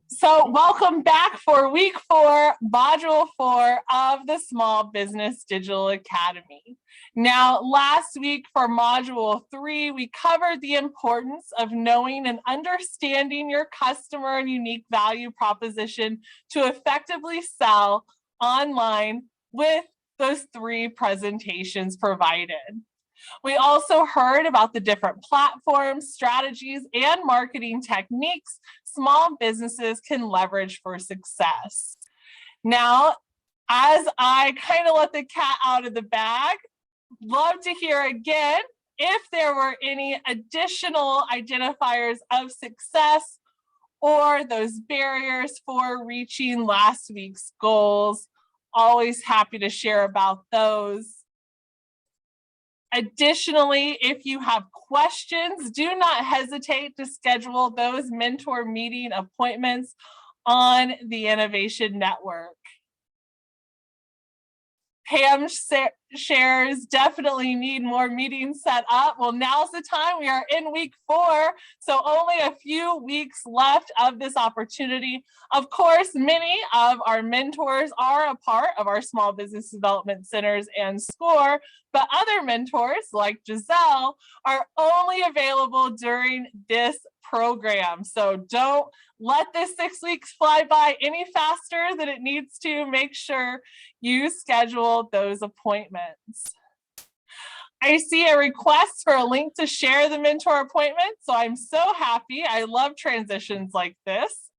So welcome back for week 4, module 4 of the Small Business Digital Academy. Now, last week for module 3, we covered the importance of knowing and understanding your customer and unique value proposition to effectively sell online with those 3 presentations provided. We also heard about the different platforms, strategies, and marketing techniques small businesses can leverage for success. Now, as I kind of let the cat out of the bag, love to hear again if there were any additional identifiers of success or those barriers for reaching last week's goals. Always happy to share about those. Additionally, if you have questions, do not hesitate to schedule those mentor meeting appointments on the Innovation Network. Pam shares definitely need more meetings set up. Well, now's the time. We are in week 4, so only a few weeks left of this opportunity. Of course, many of our mentors are a part of our small business development centers and SCORE, but other mentors like Giselle are only available during this program. So don't let this 6 weeks fly by any faster than it needs to. Make sure you schedule those appointments. I see a request for a link to share the mentor appointment, so I'm so happy. I love transitions like this.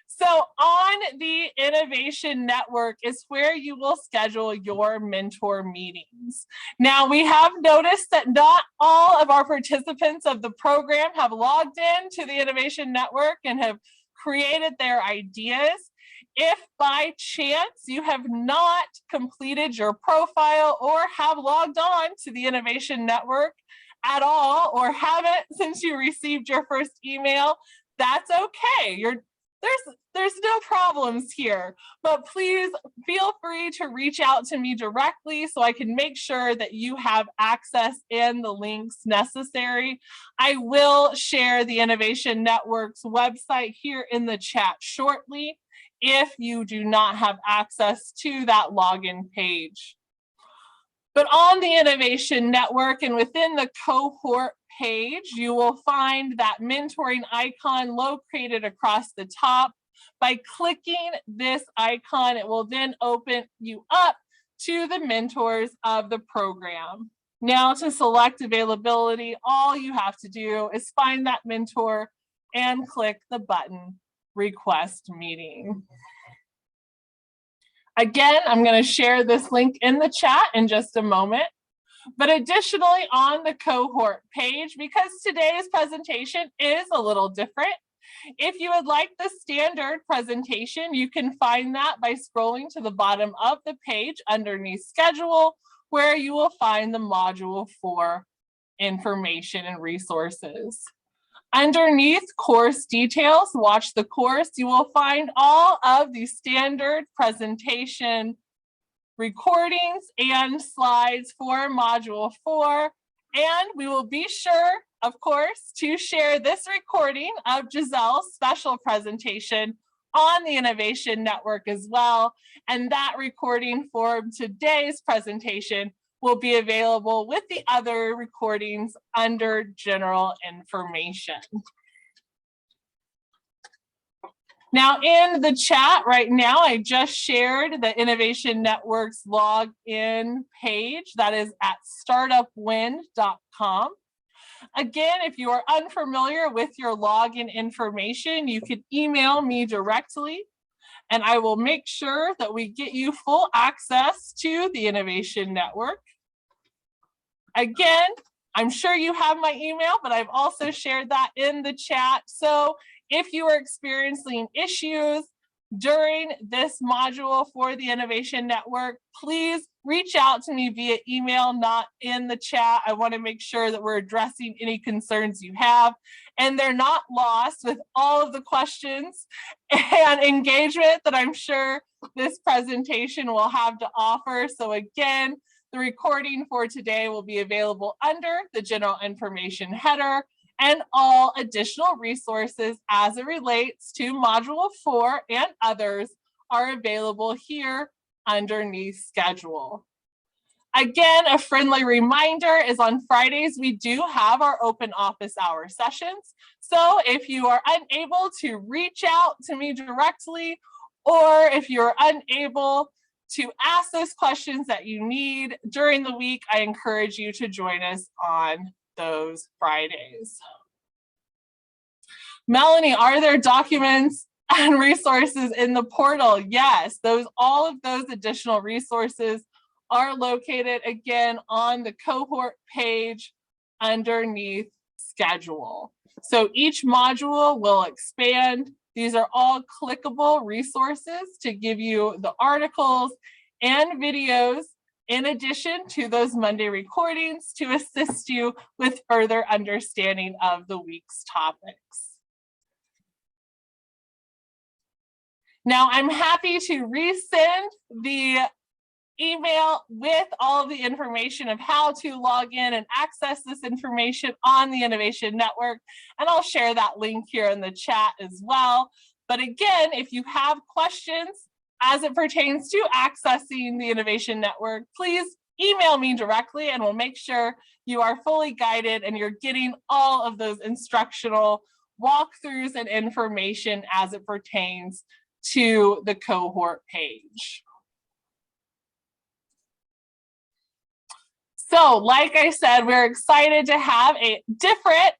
So on the Innovation Network is where you will schedule your mentor meetings. Now, we have noticed that not all of our participants of the program have logged in to the Innovation Network and have created their ideas. If by chance you have not completed your profile or have logged on to the Innovation Network at all, or haven't since you received your first email, that's okay. There's no problems here, but please feel free to reach out to me directly so I can make sure that you have access and the links necessary. I will share the Innovation Network's website here in the chat shortly if you do not have access to that login page. But on the Innovation Network and within the cohort page, you will find that mentoring icon located across the top. By clicking this icon, it will then open you up to the mentors of the program. Now, to select availability, all you have to do is find that mentor and click the button, Request Meeting. Again, I'm going to share this link in the chat in just a moment. But additionally, on the cohort page, because today's presentation is a little different, if you would like the standard presentation, you can find that by scrolling to the bottom of the page underneath Schedule, where you will find the Module 4 information and resources. Underneath Course Details, Watch the Course, you will find all of the standard presentation recordings and slides for Module 4. And we will be sure, of course, to share this recording of Giselle's special presentation on the Innovation Network as well. And that recording for today's presentation will be available with the other recordings under General Information. Now, in the chat right now, I just shared the Innovation Network's login page that is at startupwind.com. Again, if you are unfamiliar with your login information, you can email me directly, and I will make sure that we get you full access to the Innovation Network. Again, I'm sure you have my email, but I've also shared that in the chat. So if you are experiencing issues during this module for the Innovation Network, please reach out to me via email, not in the chat. I want to make sure that we're addressing any concerns you have, and they're not lost with all of the questions and engagement that I'm sure this presentation will have to offer. So again, the recording for today will be available under the General Information header and all additional resources as it relates to Module 4 and others are available here underneath schedule. Again, a friendly reminder is on Fridays, we do have our open office hour sessions. So if you are unable to reach out to me directly, or if you're unable to ask those questions that you need during the week, I encourage you to join us on those Fridays. Melanie, are there documents and resources in the portal? Yes, all of those additional resources are located again on the cohort page underneath schedule. So each module will expand. These are all clickable resources to give you the articles and videos in addition to those Monday recordings to assist you with further understanding of the week's topics. Now, I'm happy to resend the email with all of the information of how to log in and access this information on the Innovation Network. And I'll share that link here in the chat as well. But again, if you have questions as it pertains to accessing the Innovation Network, please email me directly and we'll make sure you are fully guided and you're getting all of those instructional walkthroughs and information as it pertains to the cohort page. So, like I said, we're excited to have a different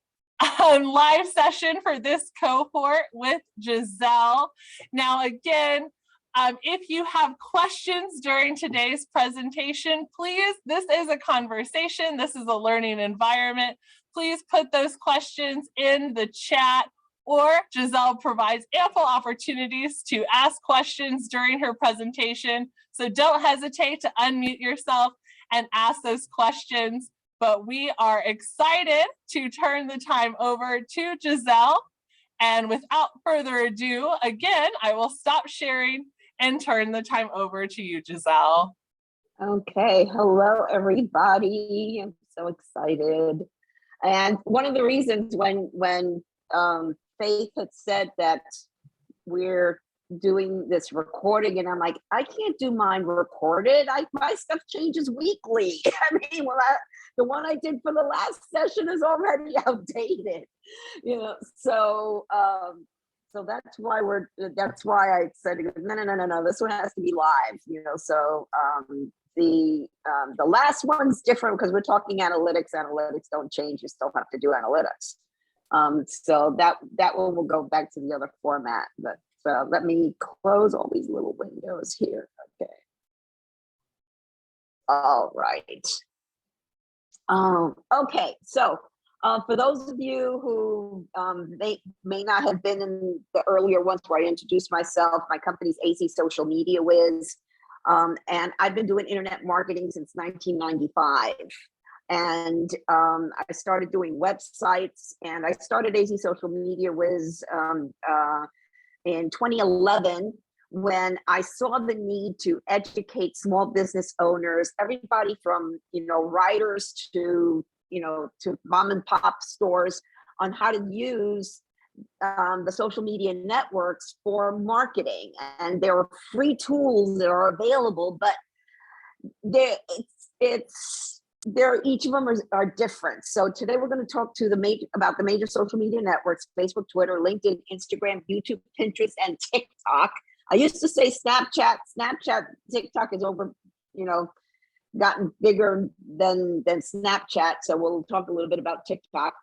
live session for this cohort with Giselle. Now, again, if you have questions during today's presentation, please, this is a conversation, this is a learning environment. Please put those questions in the chat, or Giselle provides ample opportunities to ask questions during her presentation. So don't hesitate to unmute yourself and ask those questions. But we are excited to turn the time over to Giselle. And without further ado, again, I will stop sharing and turn the time over to you, Giselle. Okay, hello everybody. I'm so excited. And one of the reasons when Faith had said that we're doing this recording, and I'm like, I can't do mine recorded. My stuff changes weekly. I mean, the one I did for the last session is already outdated, so that's why I said, no, this one has to be live, so the last one's different because we're talking analytics. Analytics don't change. You still have to do analytics. So that one will go back to the other format, but let me close all these little windows here. Okay. All right. Okay. So for those of you who may not have been in the earlier ones where I introduced myself, my company's AC Social Media Wiz, and I've been doing internet marketing since 1995. And I started doing websites, and I started AC Social Media Wiz in 2011 when I saw the need to educate small business owners, everybody from writers to mom and pop stores, on how to use the social media networks for marketing. And there are free tools that are available, but each of them are different. So today we're going to talk to about the major social media networks: Facebook, Twitter, LinkedIn, Instagram, YouTube, Pinterest, and TikTok. I used to say Snapchat. TikTok is gotten bigger than Snapchat. So we'll talk a little bit about TikTok.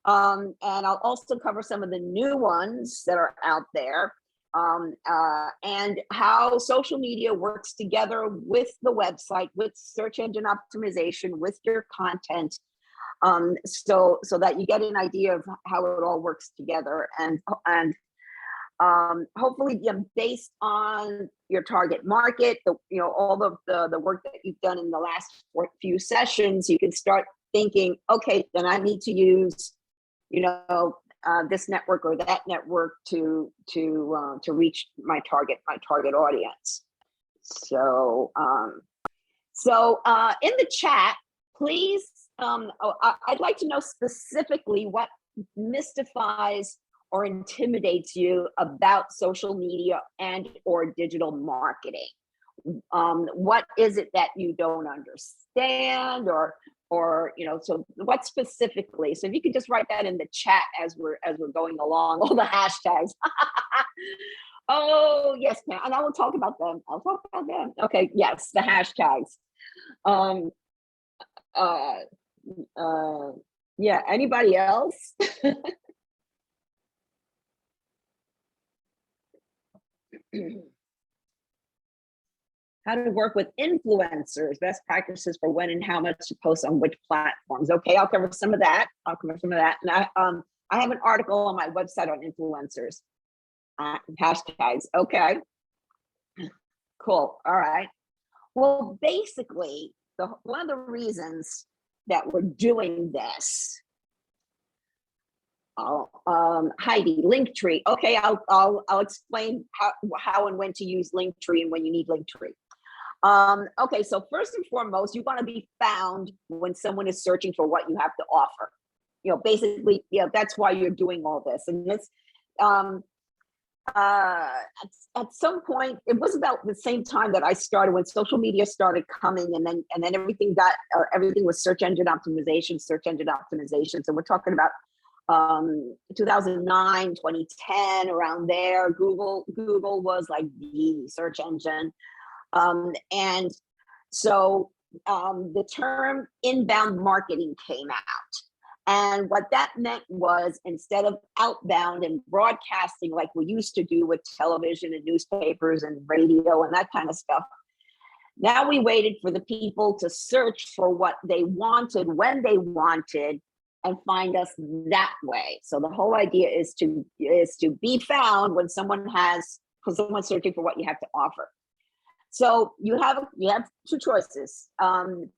And I'll also cover some of the new ones that are out there. And how social media works together with the website, with search engine optimization, with your content, so that you get an idea of how it all works together, and hopefully based on your target market, all of the work that you've done in the last few sessions, you can start thinking, okay, then I need to use this network or that network to reach my target audience. So in the chat, please, I'd like to know specifically what mystifies or intimidates you about social media and or digital marketing? What is it that you don't understand, or so what specifically? So if you could just write that in the chat as we're going along, all the hashtags. Oh yes, ma'am. And I will talk about them. I'll talk about them. Okay, yes, the hashtags. Yeah, anybody else? How to work with influencers, best practices for when and how much to post on which platforms. Okay, I'll cover some of that. And I have an article on my website on influencers, hashtags. Okay, cool. All right. Well, basically, one of the reasons that we're doing this, Heidi, Linktree. Okay, I'll explain how and when to use Linktree and when you need Linktree. Okay, so first and foremost, you want to be found when someone is searching for what you have to offer. Basically, that's why you're doing all this. And this, at some point, it was about the same time that I started, when social media started coming, and then everything was search engine optimization. So we're talking about 2009, 2010, around there. Google was like the search engine. And so the term inbound marketing came out. And what that meant was, instead of outbound and broadcasting like we used to do with television and newspapers and radio and that kind of stuff, now we waited for the people to search for what they wanted when they wanted and find us that way. So the whole idea is to be found when someone's searching for what you have to offer. So you have two choices: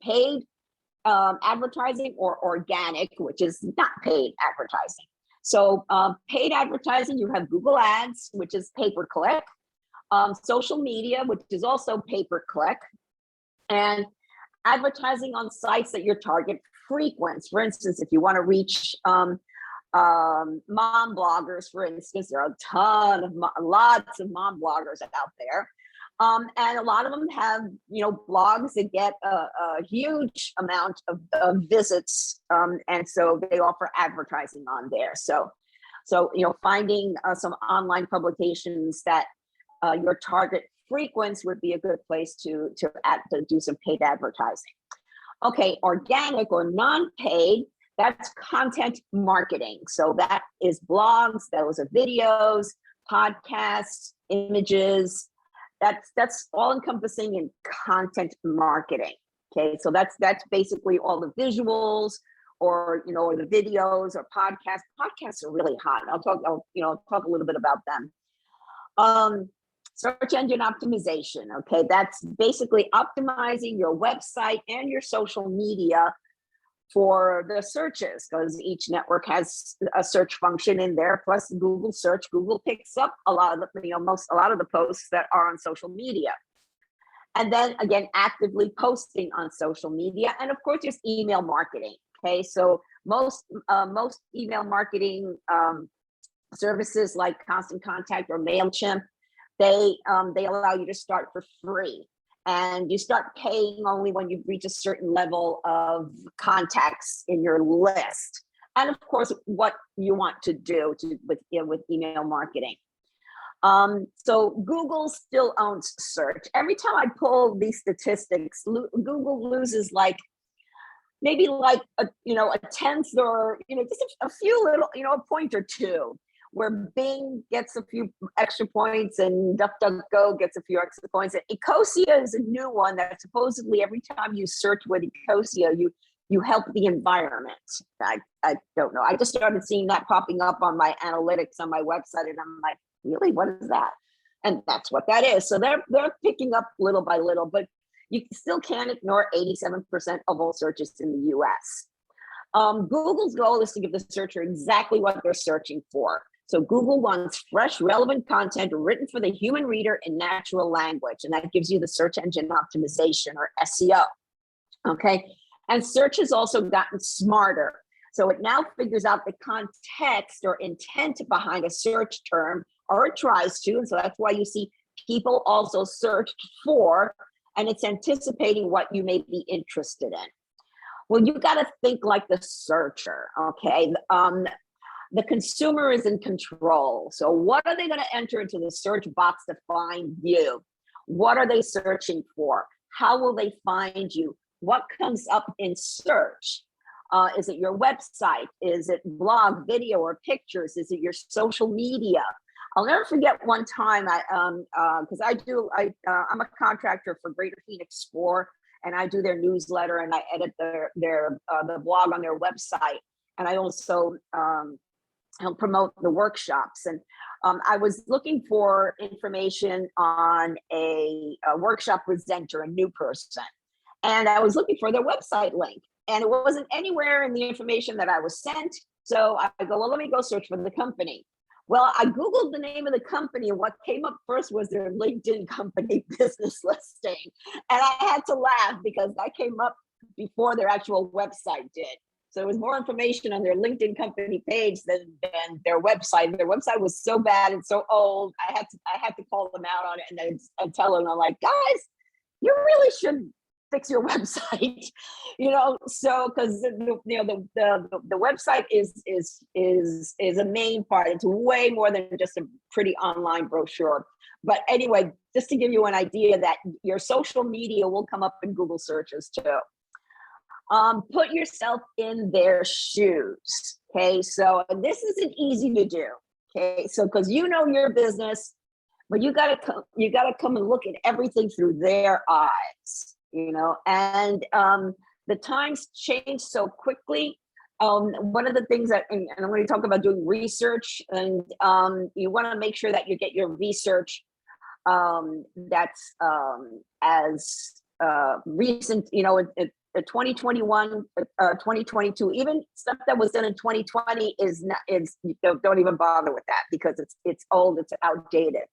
paid advertising or organic, which is not paid advertising. So paid advertising, you have Google Ads, which is pay-per-click, social media, which is also pay-per-click, and advertising on sites that your target frequents. For instance, if you want to reach mom bloggers, for instance, there are lots of mom bloggers out there. And a lot of them have, blogs that get a huge amount of visits. And so they offer advertising on there. So finding some online publications that your target frequents would be a good place to do some paid advertising. Okay, organic or non-paid, that's content marketing. So that is blogs, those are videos, podcasts, images. That's all encompassing in content marketing. Okay, so that's basically all the visuals, or the videos or podcasts. Podcasts are really hot. I'll talk a little bit about them. Search engine optimization. Okay, that's basically optimizing your website and your social media for the searches, because each network has a search function in there, plus Google search. Google picks up a lot of the posts that are on social media. And then again, actively posting on social media. And of course, there's email marketing. Okay, so most email marketing services like Constant Contact or MailChimp, they allow you to start for free. And you start paying only when you reach a certain level of contacts in your list. And of course, what you want to do with email marketing. So Google still owns search. Every time I pull these statistics, Google loses maybe a tenth, or just a few little, a point or two, where Bing gets a few extra points and DuckDuckGo gets a few extra points. And Ecosia is a new one that supposedly every time you search with Ecosia, you help the environment. I don't know. I just started seeing that popping up on my analytics on my website, and I'm like, really, what is that? And that's what that is. So they're picking up little by little, but you still can't ignore 87% of all searches in the US. Google's goal is to give the searcher exactly what they're searching for. So Google wants fresh, relevant content written for the human reader in natural language, and that gives you the search engine optimization, or SEO. Okay, and search has also gotten smarter. So it now figures out the context or intent behind a search term, or it tries to. And so that's why you see people also searched for, and it's anticipating what you may be interested in. Well, you got to think like the searcher, okay? The consumer is in control. So what are they going to enter into the search box to find you? What are they searching for? How will they find you? What comes up in search? Is it your website? Is it blog, video, or pictures? Is it your social media? I'll never forget one time, I'm a contractor for Greater Phoenix 4, and I do their newsletter and I edit the blog on their website. And I also help promote the workshops. And I was looking for information on a workshop presenter, a new person. And I was looking for their website link. And it wasn't anywhere in the information that I was sent. So I go, well, let me go search for the company. Well, I Googled the name of the company, and what came up first was their LinkedIn company business listing. And I had to laugh because that came up before their actual website did. So there was more information on their LinkedIn company page than their website. Their website was so bad and so old. I had to call them out on it and tell them, I'm like, guys, you really should fix your website, so because the website is a main part. It's way more than just a pretty online brochure. But anyway, just to give you an idea that your social media will come up in Google searches too. Put yourself in their shoes. Okay, so this isn't easy to do. Okay, so because your business, but you gotta come and look at everything through their eyes. And the times change so quickly. One of the things that, and I'm going to talk about doing research, and you want to make sure that you get your research that's as recent, 2021, 2022, even stuff that was done in 2020 don't even bother with that because it's old, it's outdated.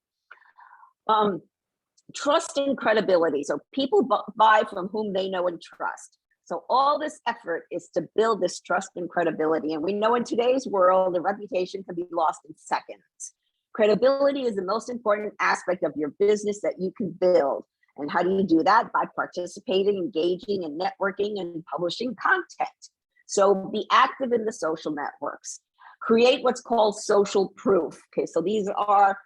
Trust and credibility. So people buy from whom they know and trust. So all this effort is to build this trust and credibility. And we know in today's world, the reputation can be lost in seconds. Credibility is the most important aspect of your business that you can build. And how do you do that? By participating, engaging, and networking and publishing content. So be active in the social networks. Create what's called social proof. Okay, so these are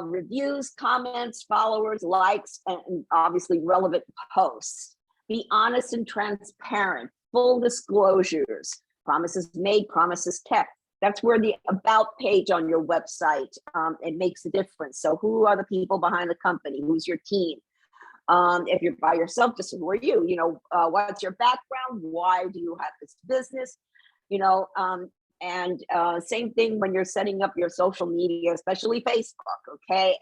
reviews, comments, followers, likes, and obviously relevant posts. Be honest and transparent, full disclosures, promises made, promises kept. That's where the about page on your website, it makes a difference. So who are the people behind the company? Who's your team? If you're by yourself, just who are you? What's your background? Why do you have this business? And same thing when you're setting up your social media, especially Facebook, okay?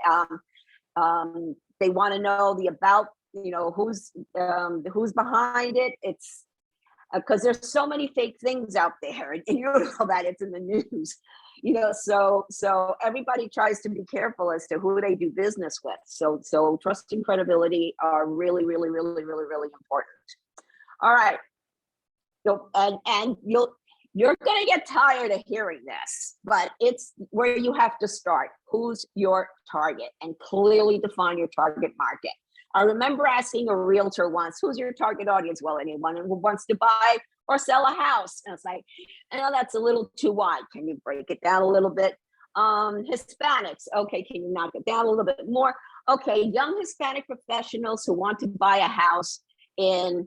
They want to know the about, who's behind it. It's because there's so many fake things out there, and you know that it's in the news, so everybody tries to be careful as to who they do business with. So trust and credibility are really, really, really, really, really important. All right. So, and you're going to get tired of hearing this, but it's where you have to start. Who's your target? And clearly define your target market. I remember asking a realtor once, who's your target audience? Well, anyone who wants to buy or sell a house. And it's like, I know that's a little too wide. Can you break it down a little bit? Hispanics. Okay, can you knock it down a little bit more? Okay, young Hispanic professionals who want to buy a house in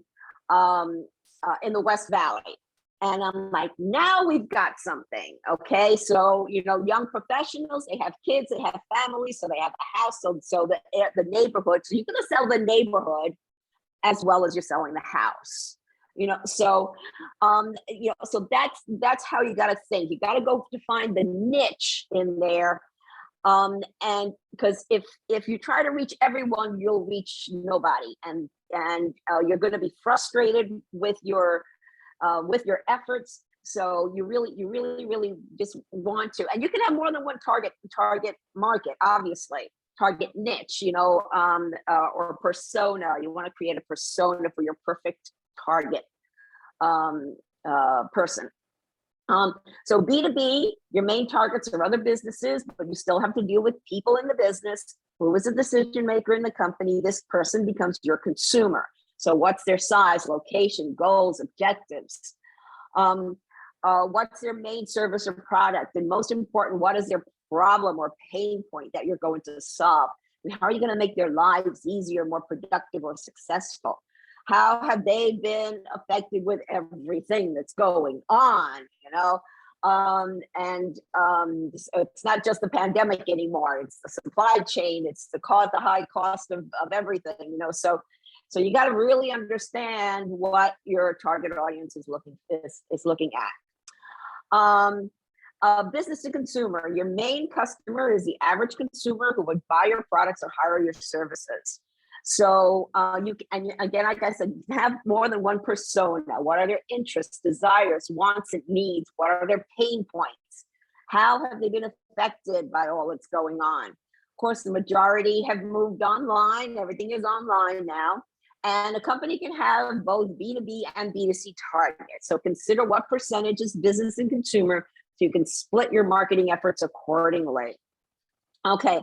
the West Valley. And I'm like, now we've got something. Okay, so young professionals, they have kids, they have families, so they have a house. So the neighborhood. So you're going to sell the neighborhood as well as you're selling the house. So that's how you got to think. You got to go to find the niche in there. And because if you try to reach everyone, you'll reach nobody, and you're going to be frustrated with your efforts. So you really just want to, and you can have more than one target market, obviously, target niche, or persona. You want to create a persona for your perfect target person. So B2B, your main targets are other businesses, but you still have to deal with people in the business. Who is a decision maker in the company? This person becomes your consumer. So what's their size, location, goals, objectives? What's their main service or product? And most important, what is their problem or pain point that you're going to solve? And how are you going to make their lives easier, more productive, or successful? How have they been affected with everything that's going on, you know? It's not just the pandemic anymore. It's the supply chain. It's the high cost of everything, you know? So you got to really understand what your target audience is looking at. Business to consumer, your main customer is the average consumer who would buy your products or hire your services. So again, like I said, you have more than one persona. What are their interests, desires, wants, and needs? What are their pain points? How have they been affected by all that's going on? Of course, the majority have moved online. Everything is online now. And a company can have both B2B and B2C targets. So consider what percentage is business and consumer so you can split your marketing efforts accordingly. Okay,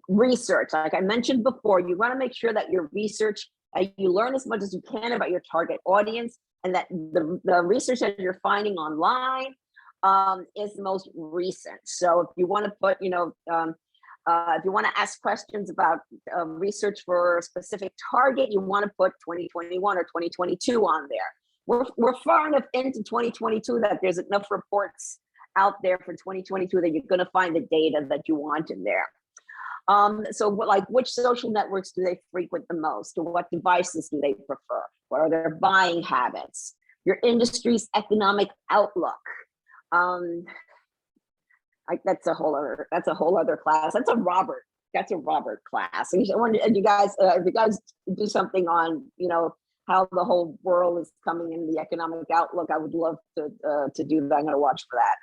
research. Like I mentioned before, you want to make sure that your research, you learn as much as you can about your target audience, and that the research that you're finding online is the most recent. So if you want to put, if you want to ask questions about research for a specific target, you want to put 2021 or 2022 on there. We're far enough into 2022 that there's enough reports out there for 2022 that you're going to find the data that you want in there. So like, which social networks do they frequent the most? Or what devices do they prefer? What are their buying habits? Your industry's economic outlook. Like that's a whole other class. That's a Robert class. And you guys, if you guys do something on, how the whole world is coming in, the economic outlook, I would love to do that. I'm going to watch for that.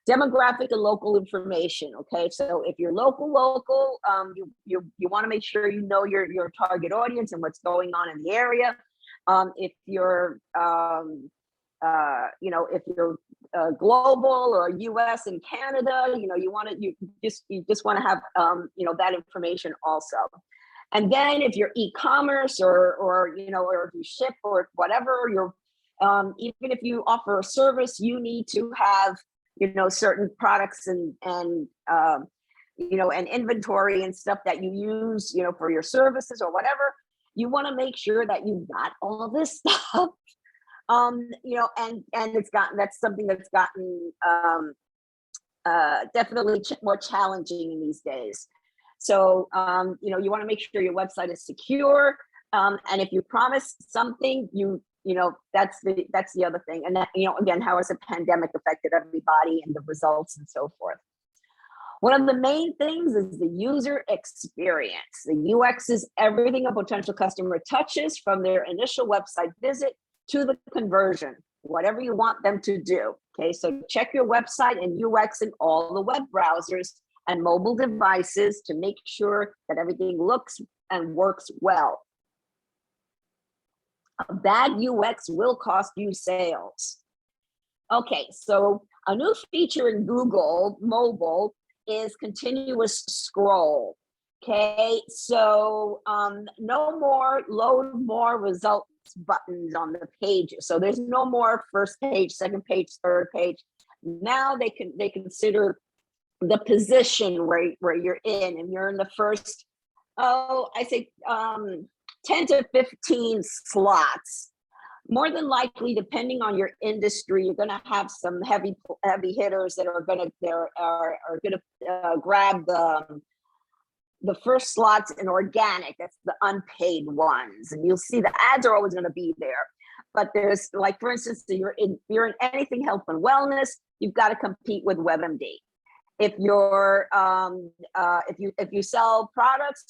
Demographic and local information. Okay, so if you're local, you want to make sure you know your target audience and what's going on in the area. If you're if you're global or US and Canada, you just want to have that information also. And then if you're e-commerce or if you ship or whatever, even if you offer a service, you need to have certain products and inventory and stuff that you use for your services or whatever. You want to make sure that you've got all this stuff. And that's something that's gotten definitely more challenging in these days. So you want to make sure your website is secure, and if you promise something, that's the other thing. And that, again, how has the pandemic affected everybody and the results and so forth. One of the main things is the user experience. The UX is everything a potential customer touches from their initial website visit to the conversion, whatever you want them to do. Okay, so check your website and UX in all the web browsers and mobile devices to make sure that everything looks and works well. A bad UX will cost you sales. Okay, so a new feature in Google mobile is continuous scroll. Okay, so no more load more results buttons on the pages. So there's no more first page, second page, third page. Now they consider the position where you're in, and you're in the first, I say 10 to 15 slots. More than likely, depending on your industry, you're going to have some heavy hitters that are going to grab the first slots in organic. That's the unpaid ones, and you'll see the ads are always going to be there. But there's, like, for instance, you're in anything health and wellness, you've got to compete with WebMD. If you're if you sell products,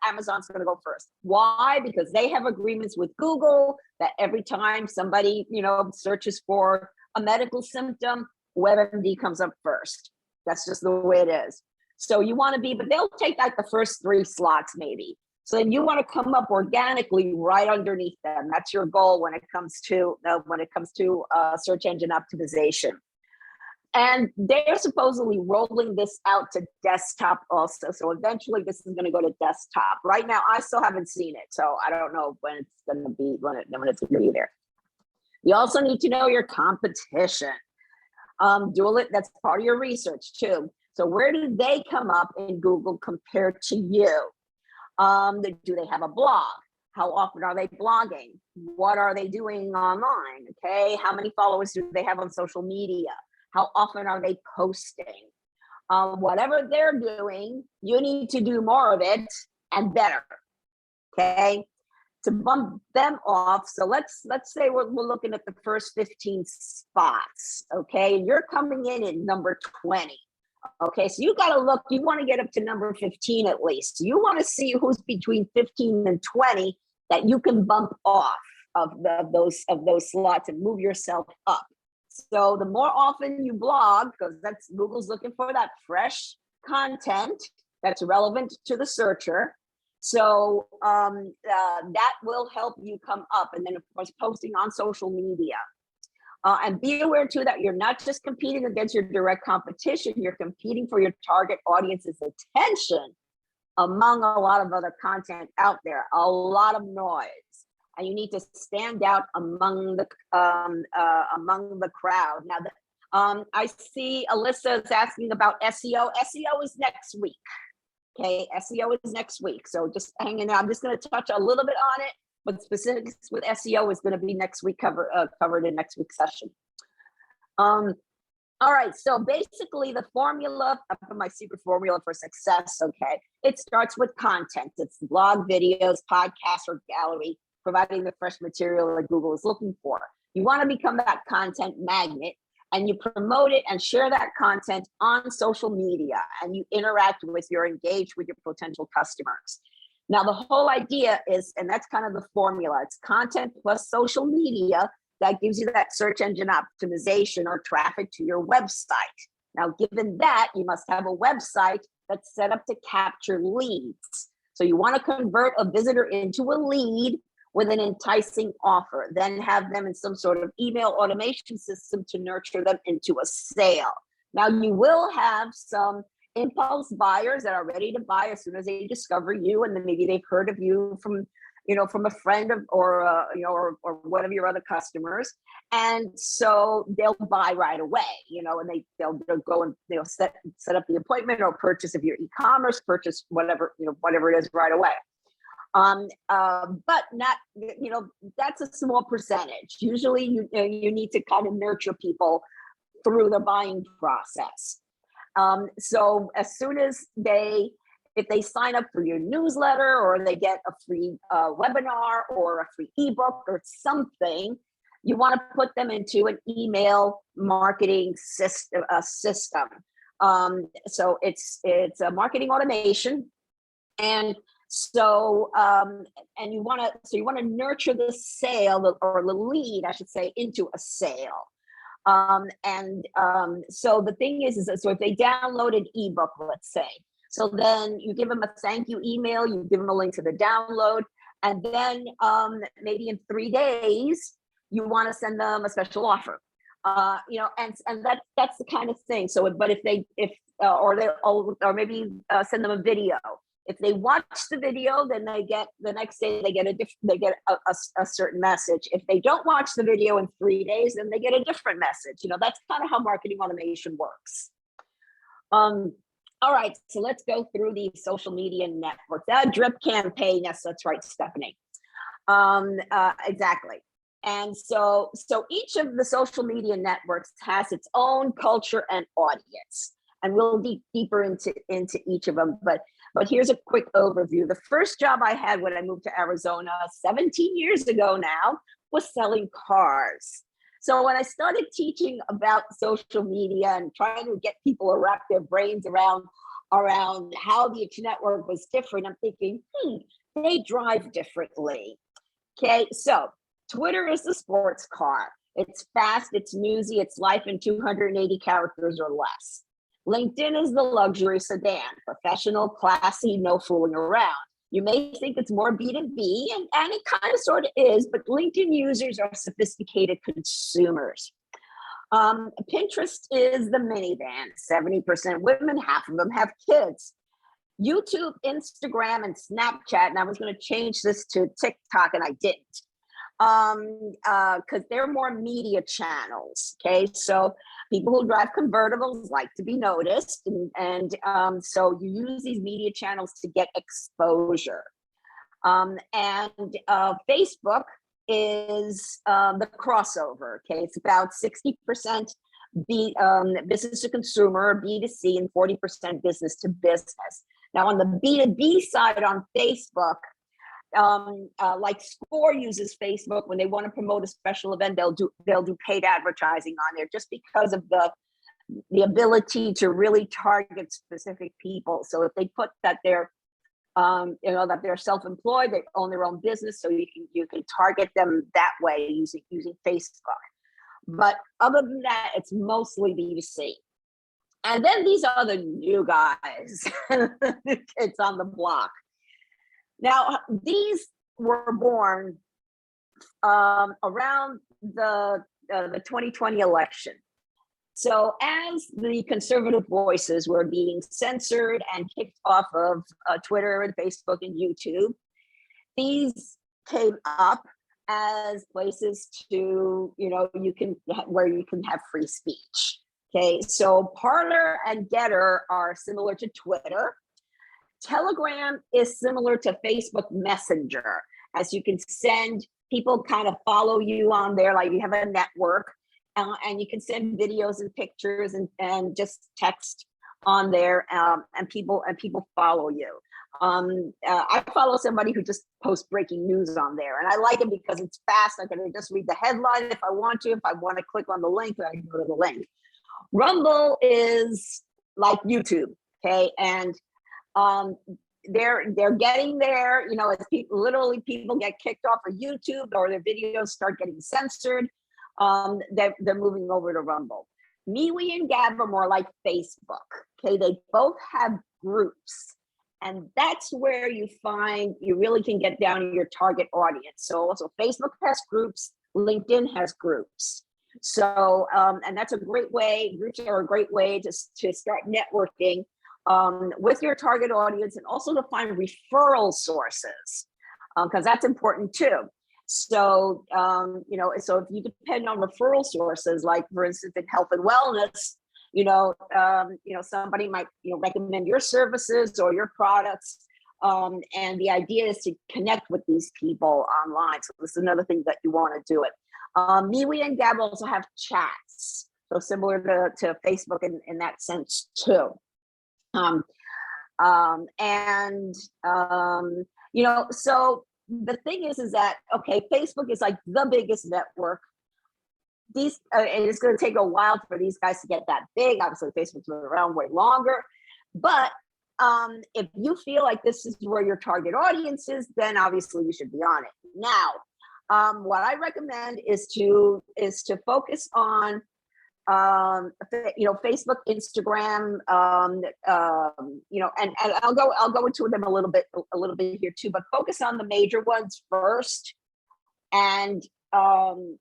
Amazon's going to go first. Why? Because they have agreements with Google that every time somebody searches for a medical symptom, WebMD comes up first. That's just the way it is. So you want to be, but they'll take like the first 3 slots maybe. So then you want to come up organically right underneath them. That's your goal when it comes to search engine optimization. And they're supposedly rolling this out to desktop also. So eventually this is going to go to desktop. Right now, I still haven't seen it. So I don't know when it's going to be, when it's going to be there. You also need to know your competition. That's part of your research too. So where do they come up in Google compared to you? Do they have a blog? How often are they blogging? What are they doing online? Okay, how many followers do they have on social media? How often are they posting? Whatever they're doing, you need to do more of it and better. Okay, to bump them off. So let's say we're looking at the first 15 spots. Okay, and you're coming in at number 20. Okay, so you got to look. You want to get up to number 15 at least. You want to see who's between 15 and 20 that you can bump off of those slots and move yourself up. So the more often you blog, because that's Google's looking for that fresh content that's relevant to the searcher. So that will help you come up. And then of course, posting on social media. And be aware too that you're not just competing against your direct competition, you're competing for your target audience's attention among a lot of other content out there, a lot of noise. And you need to stand out among the crowd. Now, I see Alyssa is asking about SEO. SEO is next week. Okay, SEO is next week. So just hanging out. I'm just going to touch a little bit on it, but specifics with SEO is going to be next week covered in next week's session. All right, so basically the formula, my secret formula for success, okay, it starts with content. It's blog, videos, podcasts, or gallery, providing the fresh material that Google is looking for. You want to become that content magnet, and you promote it and share that content on social media, and you interact with engage with your potential customers. Now, the whole idea is, and that's kind of the formula, it's content plus social media that gives you that search engine optimization or traffic to your website. Now, given that, you must have a website that's set up to capture leads. So you want to convert a visitor into a lead with an enticing offer, then have them in some sort of email automation system to nurture them into a sale. Now, you will have some impulse buyers that are ready to buy as soon as they discover you, and then maybe they've heard of you from a friend or one of your other customers, and so they'll buy right away, and they'll go and set up the appointment or purchase if you're e-commerce, purchase whatever it is right away. But not, that's a small percentage. Usually you need to kind of nurture people through the buying process. So as soon as if they sign up for your newsletter, or they get a free webinar or a free ebook or something, you want to put them into an email marketing system. So it's a marketing automation, and so and you want to nurture the sale, or the lead, I should say, into a sale. So the thing is so if they download an ebook, let's say, so then you give them a thank you email, you give them a link to the download, and then maybe in 3 days, you want to send them a special offer. And that's the kind of thing. So, but if or maybe send them a video. If they watch the video, then the next day they get a certain message. If they don't watch the video in 3 days, then they get a different message. That's kind of how marketing automation works. All right, so let's go through the social media network. That drip campaign, yes, that's right, Stephanie. Exactly. And so each of the social media networks has its own culture and audience, and we'll dig deeper into each of them. But here's a quick overview. The first job I had when I moved to Arizona 17 years ago now was selling cars. So when I started teaching about social media and trying to get people to wrap their brains around how each network was different, I'm thinking, they drive differently. Okay, so Twitter is the sports car. It's fast, it's newsy, it's life in 280 characters or less. LinkedIn is the luxury sedan, professional, classy, no fooling around. You may think it's more B2B, and it kind of sort of is, but LinkedIn users are sophisticated consumers. Pinterest is the minivan. 70% women, half of them have kids. YouTube, Instagram, and Snapchat, and I was going to change this to TikTok, and I didn't, because they're more media channels. Okay, so people who drive convertibles like to be noticed, and so you use these media channels to get exposure. And Facebook is the crossover. Okay, it's about 60% business to consumer, B2C, and 40% business to business. Now, on the B2B side on Facebook, like Score uses Facebook when they want to promote a special event, they'll do paid advertising on there just because of the ability to really target specific people. So if they put that they're that they're self-employed, they own their own business, so you can target them that way using Facebook. But other than that, it's mostly B2C. And then these are the new guys, kids on the block. Now, these were born around the 2020 election. So as the conservative voices were being censored and kicked off of Twitter and Facebook and YouTube, these came up as places to, where you can have free speech. Okay, so Parler and Getter are similar to Twitter. Telegram is similar to Facebook Messenger, as you can send, people kind of follow you on there, like you have a network, and you can send videos and pictures and just text on there, and people follow you. I follow somebody who just posts breaking news on there, and I like it because it's fast. I can just read the headline if I want to. If I want to click on the link, I can go to the link. Rumble is like YouTube, okay, and they're getting there. As people get kicked off of YouTube or their videos start getting censored, they're moving over to Rumble. MeWe and Gab are more like Facebook. Okay, they both have groups, and that's where you really can get down to your target audience. So also Facebook has groups, LinkedIn has groups. So and that's a great way. Groups are a great way to start networking with your target audience, and also to find referral sources, because that's important too. So so if you depend on referral sources, like for instance in health and wellness, somebody might recommend your services or your products, and the idea is to connect with these people online. So this is another thing that you want to do it. MeWe and Gab also have chats, so similar to Facebook in that sense too. So the thing is that, okay, Facebook is like the biggest network. And it's going to take a while for these guys to get that big. Obviously, Facebook's been around way longer. But if you feel like this is where your target audience is, then obviously you should be on it. Now, what I recommend is to focus on Facebook, Instagram, and I'll go into them a little bit here too, but focus on the major ones first, and don't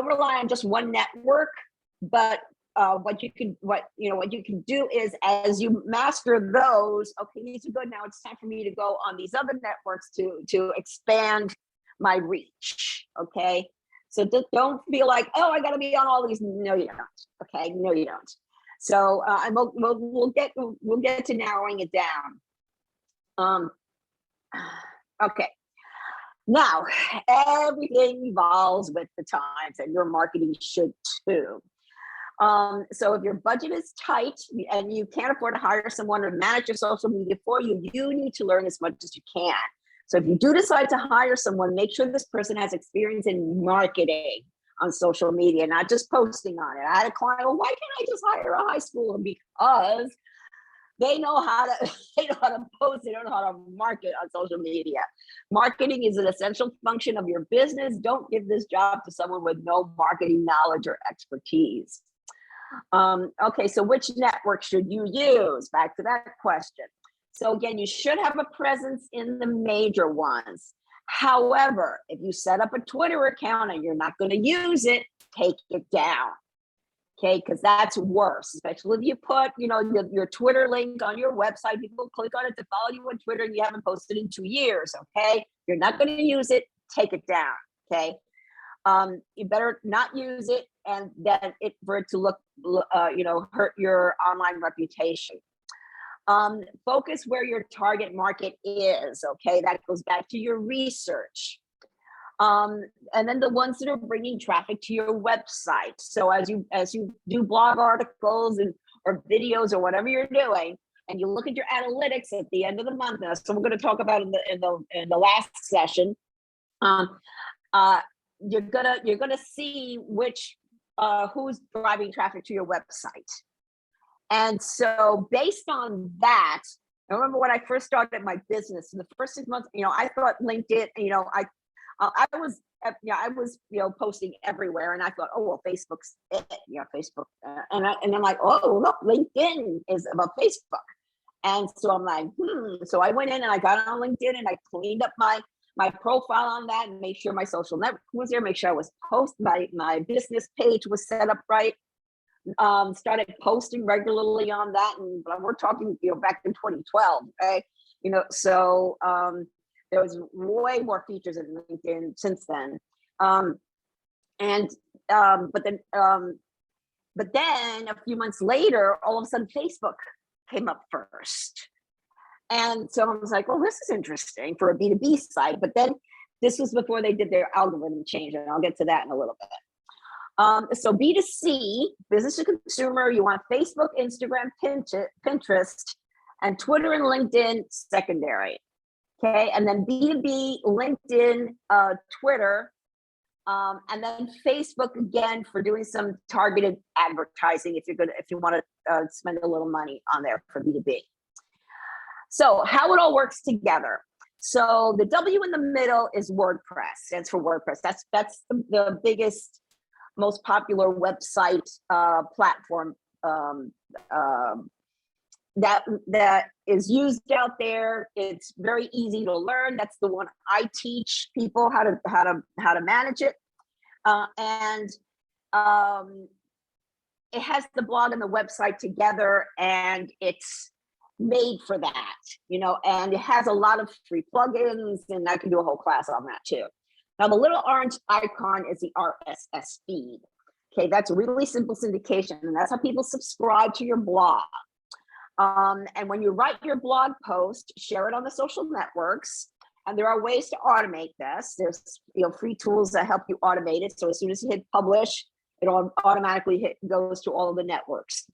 rely on just one network. But what you can do is, as you master those, okay, these are good. Now it's time for me to go on these other networks to expand my reach. Okay. So don't feel like, oh, I got to be on all these. No, you don't. Okay, no, you don't. So we'll get to narrowing it down. Okay. Now everything evolves with the times, and your marketing should too. So if your budget is tight and you can't afford to hire someone to manage your social media for you, you need to learn as much as you can. So if you do decide to hire someone, make sure this person has experience in marketing on social media, not just posting on it. I had a client, well, why can't I just hire a high schooler? Because they know how to post, they don't know how to market on social media. Marketing is an essential function of your business. Don't give this job to someone with no marketing knowledge or expertise. Okay, so which network should you use? Back to that question. So again, you should have a presence in the major ones. However, if you set up a Twitter account and you're not going to use it, take it down. Okay, because that's worse, especially if you put, your Twitter link on your website. People click on it to follow you on Twitter and you haven't posted in 2 years. Okay, you're not going to use it, take it down. Okay, you better not use it, and then for it to look, hurt your online reputation. Focus where your target market is. Okay, that goes back to your research. And then the ones that are bringing traffic to your website. So as you do blog articles or videos or whatever you're doing, and you look at your analytics at the end of the month, so we're going to talk about in the last session. You're gonna see who's driving traffic to your website. And so based on that, I remember when I first started my business in the first 6 months, I thought LinkedIn, I was posting everywhere, and I thought, oh well, Facebook's it, Facebook, and I'm like, oh look, LinkedIn is about Facebook, and so I'm like, so I went in and I got on LinkedIn and I cleaned up my profile on that and make sure my social network was there, make sure I was my business page was set up right. Started posting regularly on that, and we're talking, back in 2012, okay? So there was way more features in LinkedIn since then. But then a few months later, all of a sudden Facebook came up first. And so I was like, well, this is interesting for a B2B site. But then this was before they did their algorithm change, and I'll get to that in a little bit. So B2C, business to consumer, you want Facebook, Instagram, Pinterest, and Twitter and LinkedIn secondary. Okay, and then B2B, LinkedIn, Twitter, and then Facebook again for doing some targeted advertising if you want to spend a little money on there for B2B. So how it all works together. So the W in the middle is WordPress, stands for WordPress. That's the biggest, most popular website platform that is used out there. It's very easy to learn. That's the one I teach people how to manage it, and it has the blog and the website together, and it's made for that, and it has a lot of free plugins, and I can do a whole class on that too. Now, the little orange icon is the Rss Feed. Okay, that's really simple syndication, and that's how people subscribe to your blog. And when you write your blog post, share it on the social networks, and there are ways to automate this. There's free tools that help you automate it. So as soon as you hit publish, it automatically goes to all of the networks.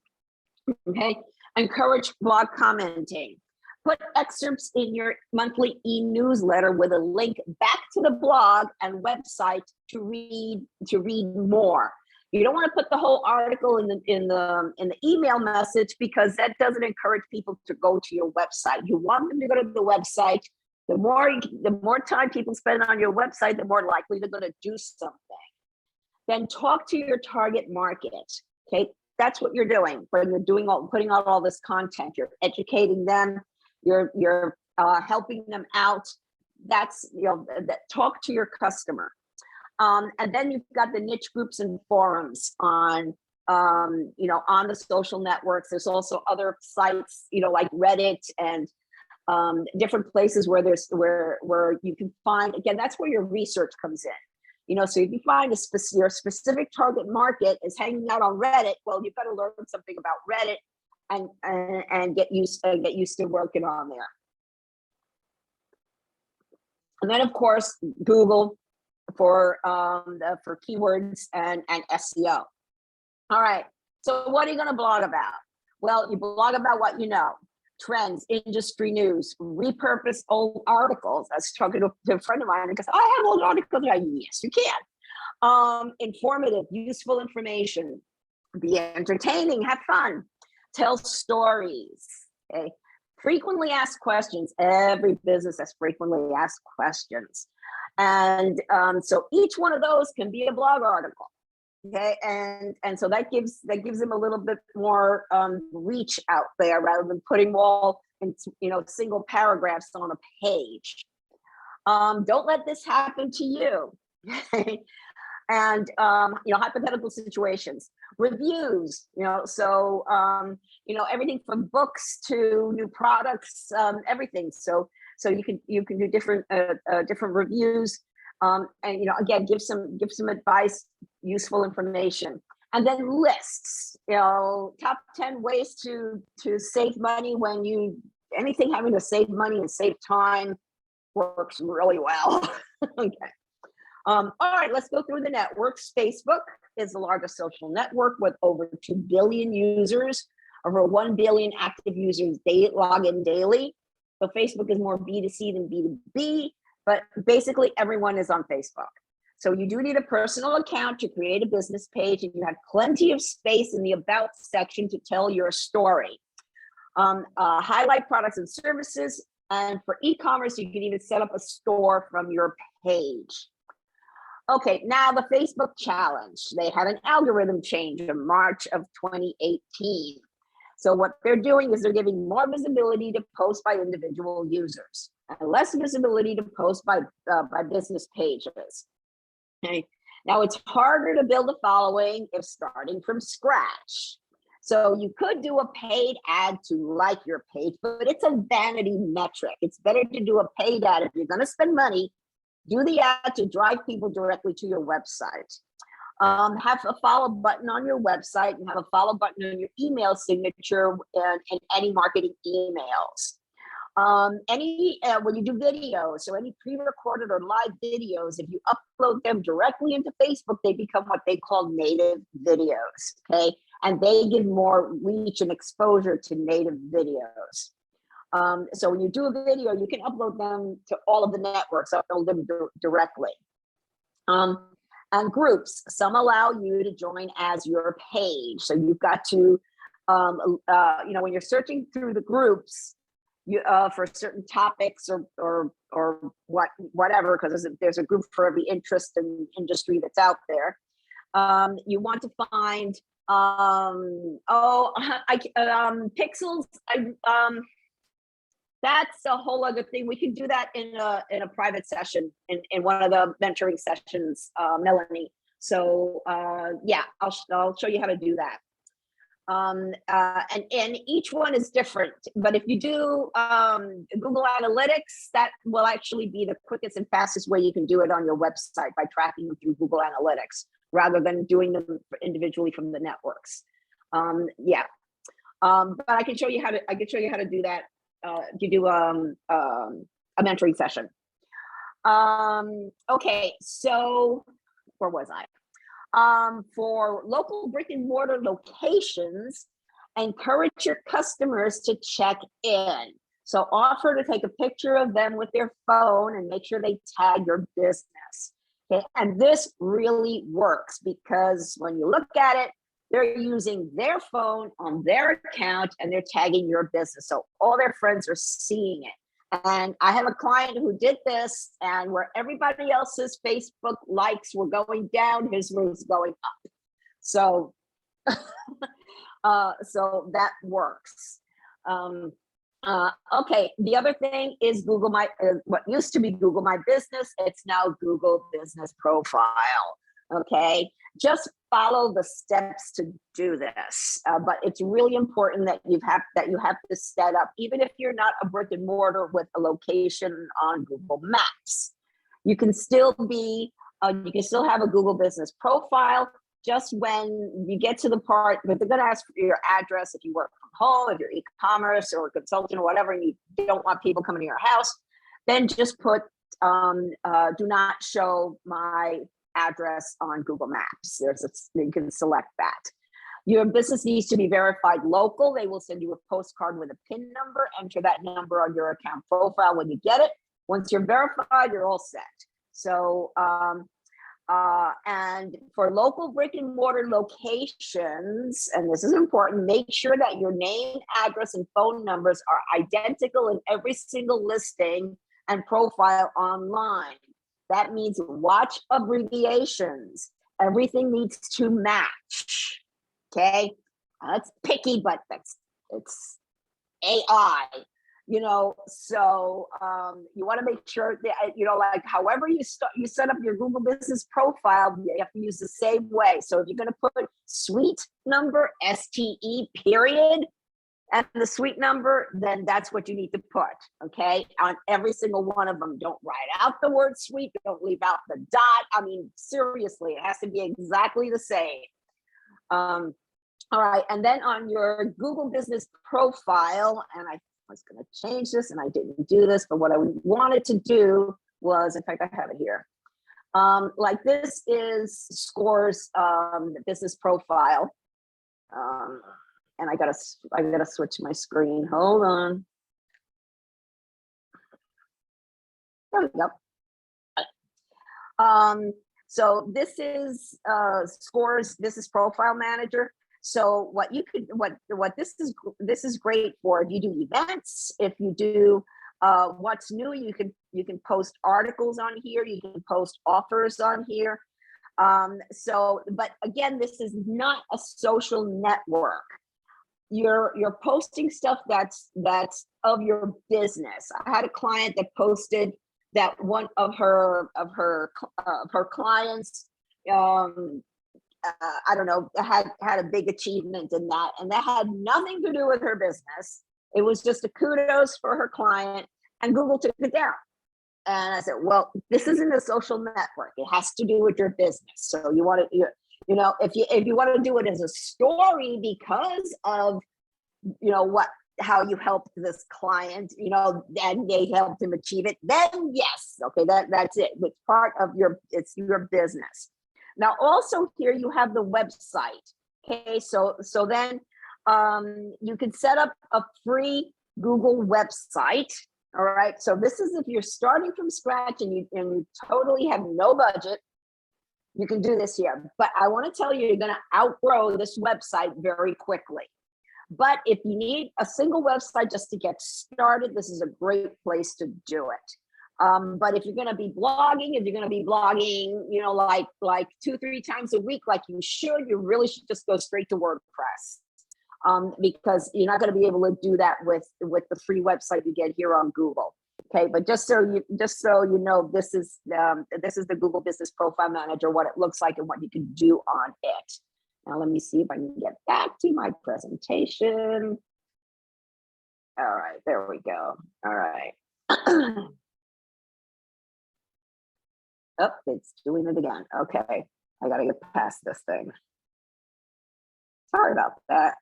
Okay, encourage blog commenting. Put excerpts in your monthly e-newsletter with a link back to the blog and website to read more. You don't want to put the whole article in the email message, because that doesn't encourage people to go to your website. You want them to go to the website. The more time people spend on your website, the more likely they're going to do something. Then talk to your target market. Okay, that's what you're doing when you're putting out all this content. You're educating them. You're helping them out. That's talk to your customer. And then you've got the niche groups and forums on the social networks. There's also other sites, like Reddit and different places where you can find, again, that's where your research comes in. So if you find your specific target market is hanging out on Reddit, well, you've got to learn something about Reddit and get used to working on there. And then, of course, Google for keywords and SEO. All right, so what are you going to blog about? Well, you blog about what you know: trends, industry news, repurpose old articles. I was talking to a friend of mine because I have old articles. Yes, you can. Informative, useful information. Be entertaining, have fun, tell stories. Okay, frequently asked questions. Every business has frequently asked questions. And so each one of those can be a blog article, okay? And so that gives them a little bit more reach out there, rather than putting all in single paragraphs on a page. Don't let this happen to you. And hypothetical situations, reviews, so everything from books to new products, everything. So you can do different reviews, and again, give some advice, useful information. And then lists, top 10 ways to save money when anything having to save money and save time works really well. Okay. All right, let's go through the networks. Facebook is the largest social network with over 2 billion users, over 1 billion active users log in daily. So Facebook is more B2C than B2B, but basically everyone is on Facebook. So you do need a personal account to create a business page, and you have plenty of space in the About section to tell your story. Highlight products and services, and for e-commerce, you can even set up a store from your page. Okay, now the Facebook challenge. They had an algorithm change in March of 2018. So what they're doing is they're giving more visibility to posts by individual users and less visibility to posts by business pages. Okay, now it's harder to build a following if starting from scratch. So you could do a paid ad to like your page, but it's a vanity metric. It's better to do a paid ad if you're going to spend money. Do the ad to drive people directly to your website. Have a follow button on your website and have a follow button on your email signature and any marketing emails. When you do videos, so any pre-recorded or live videos, if you upload them directly into Facebook, they become what they call native videos, okay? And they give more reach and exposure to native videos. So when you do a video, you can upload them to all of the networks, upload them directly. And groups, some allow you to join as your page. So you've got to, when you're searching through the groups, for certain topics or whatever, because there's a group for every interest and industry that's out there. You want to find pixels. That's a whole other thing. We can do that in a private session in one of the mentoring sessions, Melanie. So yeah, I'll show you how to do that. And each one is different, but if you do Google Analytics, that will actually be the quickest and fastest way you can do it on your website, by tracking them through Google Analytics rather than doing them individually from the networks. Yeah, but I can show you how to do that if you do a mentoring session. Okay, so where was I? For local brick and mortar locations, encourage your customers to check in. So offer to take a picture of them with their phone and make sure they tag your business. Okay, and this really works because when you look at it, they're using their phone on their account and they're tagging your business. So all their friends are seeing it. And I have a client who did this, and where everybody else's Facebook likes were going down, his was going up. So, so that works. Okay, the other thing is Google what used to be Google My Business, it's now Google Business Profile. Okay, just follow the steps to do this, but it's really important that you have this set up, even if you're not a brick and mortar with a location on Google Maps. You can still be, you can still have a Google Business Profile. Just when you get to the part, but they're going to ask for your address if you work from home, if you're e-commerce or a consultant or whatever, and you don't want people coming to your house, then just put do not show my address on Google Maps. You can select that. Your business needs to be verified local. They will send you a postcard with a PIN number. Enter that number on your account profile when you get it. Once you're verified, you're all set. So, and for local brick and mortar locations, and this is important, make sure that your name, address, and phone numbers are identical in every single listing and profile online. That means watch abbreviations. Everything needs to match. Okay, that's picky, but it's AI. So you want to make sure that, like however you set up your Google business profile, you have to use the same way. So if you're going to put suite number, STE period, and the suite number, then that's what you need to put, okay? On every single one of them. Don't write out the word suite, don't leave out the dot. I mean, seriously, it has to be exactly the same. All right, and then on your Google business profile, and I was gonna change this and I didn't do this, but what I wanted to do was, in fact, I have it here. Like this is Score's business profile. And I gotta switch my screen. Hold on. There we go. So this is Score's business profile manager. So what this is great for, if you do events, if you do what's new, you can post articles on here, you can post offers on here. But again, this is not a social network. You're posting stuff that's of your business. I had a client that posted that one of her clients, I don't know, had a big achievement in that, and that had nothing to do with her business. It was just a kudos for her client, and Google took it down. And I said, well, this isn't a social network. It has to do with your business. So you want to, if you want to do it as a story because of, how you helped this client, and they helped him achieve it, then yes, okay, that's it. It's part of it's your business. Now, also here you have the website. Okay, so then you can set up a free Google website. All right, so this is if you're starting from scratch and you totally have no budget, you can do this here. But I want to tell you, you're going to outgrow this website very quickly. But if you need a single website just to get started, this is a great place to do it. But if you're going to be blogging, like 2-3 times a week, like you really should just go straight to WordPress. Because you're not going to be able to do that with the free website you get here on Google. Okay, but just so you know, this is the Google Business Profile Manager, what it looks like and what you can do on it. Now let me see if I can get back to my presentation. All right, there we go. All right. Oh, it's doing it again. Okay, I got to get past this thing. Sorry about that.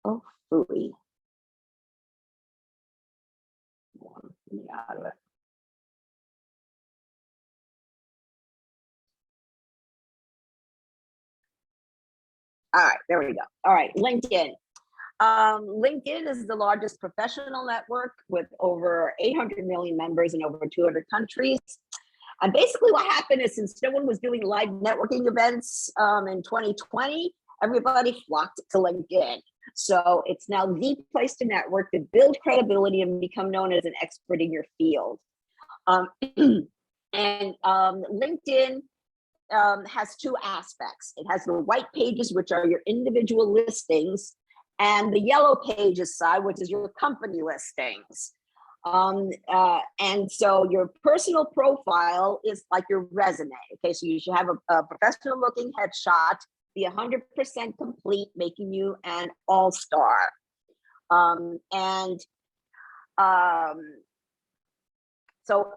Oh, phooey. Get me out of it. All right, there we go. All right, LinkedIn. LinkedIn is the largest professional network with over 800 million members in over 200 countries. And basically what happened is, since no one was doing live networking events in 2020, everybody flocked to LinkedIn. So it's now the place to network, to build credibility and become known as an expert in your field. LinkedIn has 2 aspects. It has the white pages, which are your individual listings, and the yellow pages side, which is your company listings. And so your personal profile is like your resume. Okay, so you should have a professional looking headshot, be 100% complete, making you an all-star. So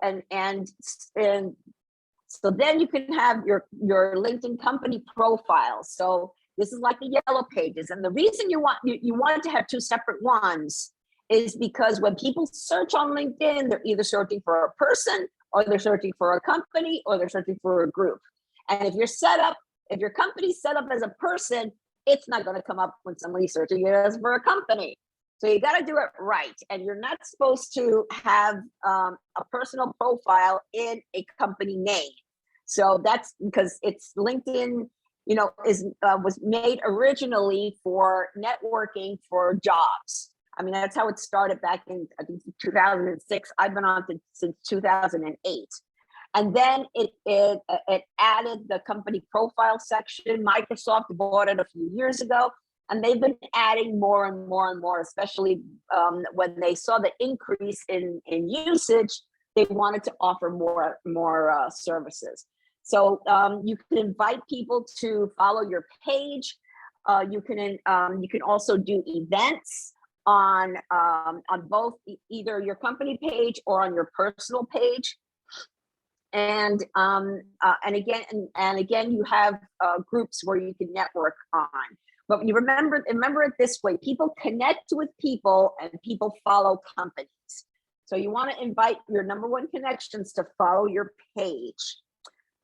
then you can have your LinkedIn company profile. So this is like the yellow pages. And the reason you want to have 2 separate ones is because when people search on LinkedIn, they're either searching for a person, or they're searching for a company, or they're searching for a group. And if your company's set up as a person, it's not going to come up when somebody's searching it as for a company. So you got to do it right. And you're not supposed to have a personal profile in a company name. So that's because it's LinkedIn, was made originally for networking for jobs. I mean, that's how it started back in, I think, 2006. I've been on since 2008. And then it added the company profile section. Microsoft bought it a few years ago, and they've been adding more and more and more, especially when they saw the increase in usage, they wanted to offer more services. So you can invite people to follow your page. You can also do events on both either your company page or on your personal page. And again, you have groups where you can network on. But you remember it this way: people connect with people, and people follow companies. So you want to invite your number one connections to follow your page.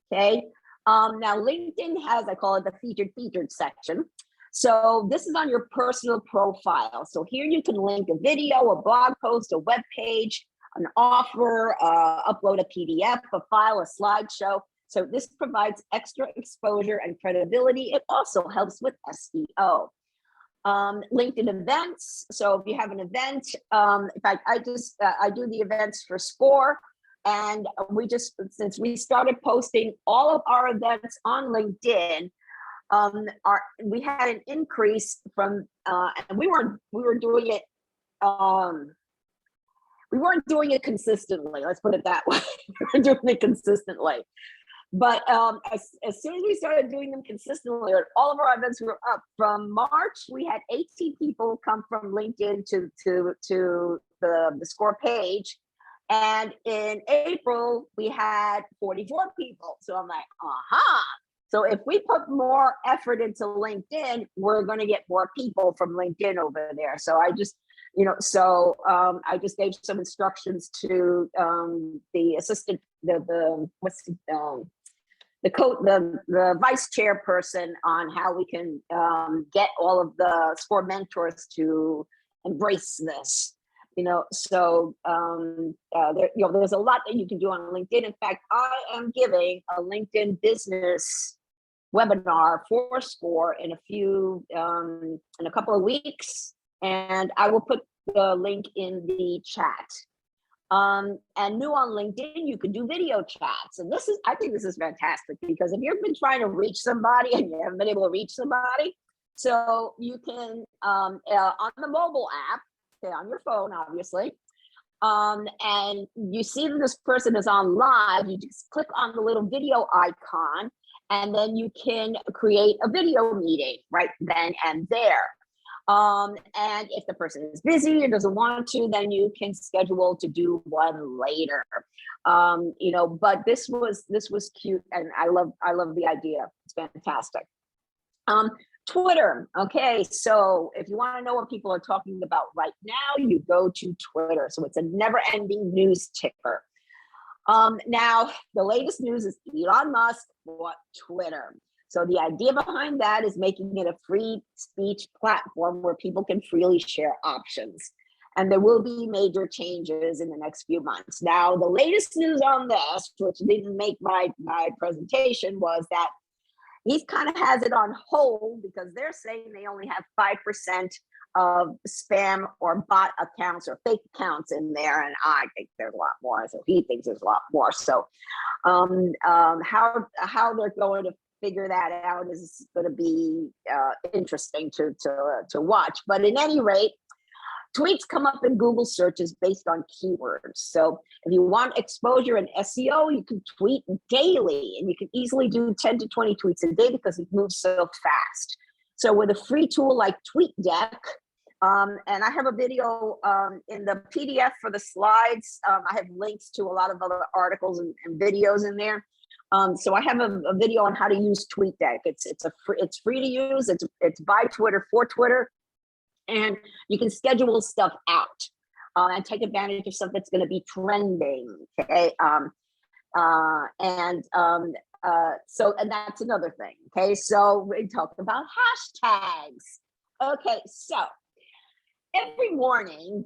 Okay. Now LinkedIn has, I call it the featured section. So this is on your personal profile. So here you can link a video, a blog post, a web page, an offer, upload a PDF, a file, a slideshow. So this provides extra exposure and credibility. It also helps with SEO. LinkedIn events. So if you have an event, in fact, I do the events for SCORE, and since we started posting all of our events on LinkedIn, we had an increase from, and we were doing it. We weren't doing it consistently. Let's put it that way. We were doing it consistently. But as soon as we started doing them consistently, all of our events were up. From March, we had 18 people come from LinkedIn to the SCORE page. And in April, we had 44 people. So I'm like, aha. So if we put more effort into LinkedIn, we're going to get more people from LinkedIn over there. So I just, I just gave some instructions to the assistant, the vice chairperson on how we can get all of the SCORE mentors to embrace this. So there's a lot that you can do on LinkedIn. In fact, I am giving a LinkedIn business webinar for SCORE in a couple of weeks, and I will put the link in the chat. And new on LinkedIn, you can do video chats. And I think this is fantastic, because if you've been trying to reach somebody and you haven't been able to reach somebody, so you can, on the mobile app, okay, on your phone, obviously, and you see that this person is on live, you just click on the little video icon, and then you can create a video meeting right then and there. And if the person is busy or doesn't want to, then you can schedule to do one later. But this was cute, and I love the idea. It's fantastic. Twitter. Okay, so if you want to know what people are talking about right now, you go to Twitter. So it's a never-ending news ticker. Now, the latest news is Elon Musk bought Twitter. So the idea behind that is making it a free speech platform where people can freely share options. And there will be major changes in the next few months. Now, the latest news on this, which didn't make my presentation, was that he kind of has it on hold because they're saying they only have 5% of spam or bot accounts or fake accounts in there, and I think there's a lot more. So he thinks there's a lot more. So how they're going to figure that out is going to be interesting to watch. But in any rate, tweets come up in Google searches based on keywords. So if you want exposure in SEO, you can tweet daily, and you can easily do 10 to 20 tweets a day because it moves so fast. So with a free tool like Tweetdeck, and I have a video in the PDF for the slides. I have links to a lot of other articles and videos in there. So I have a video on how to use Tweetdeck. It's free to use. It's by Twitter, for Twitter. And you can schedule stuff out and take advantage of stuff that's going to be trending. Okay. And that's another thing. Okay. So we talked about hashtags. Okay. So every morning,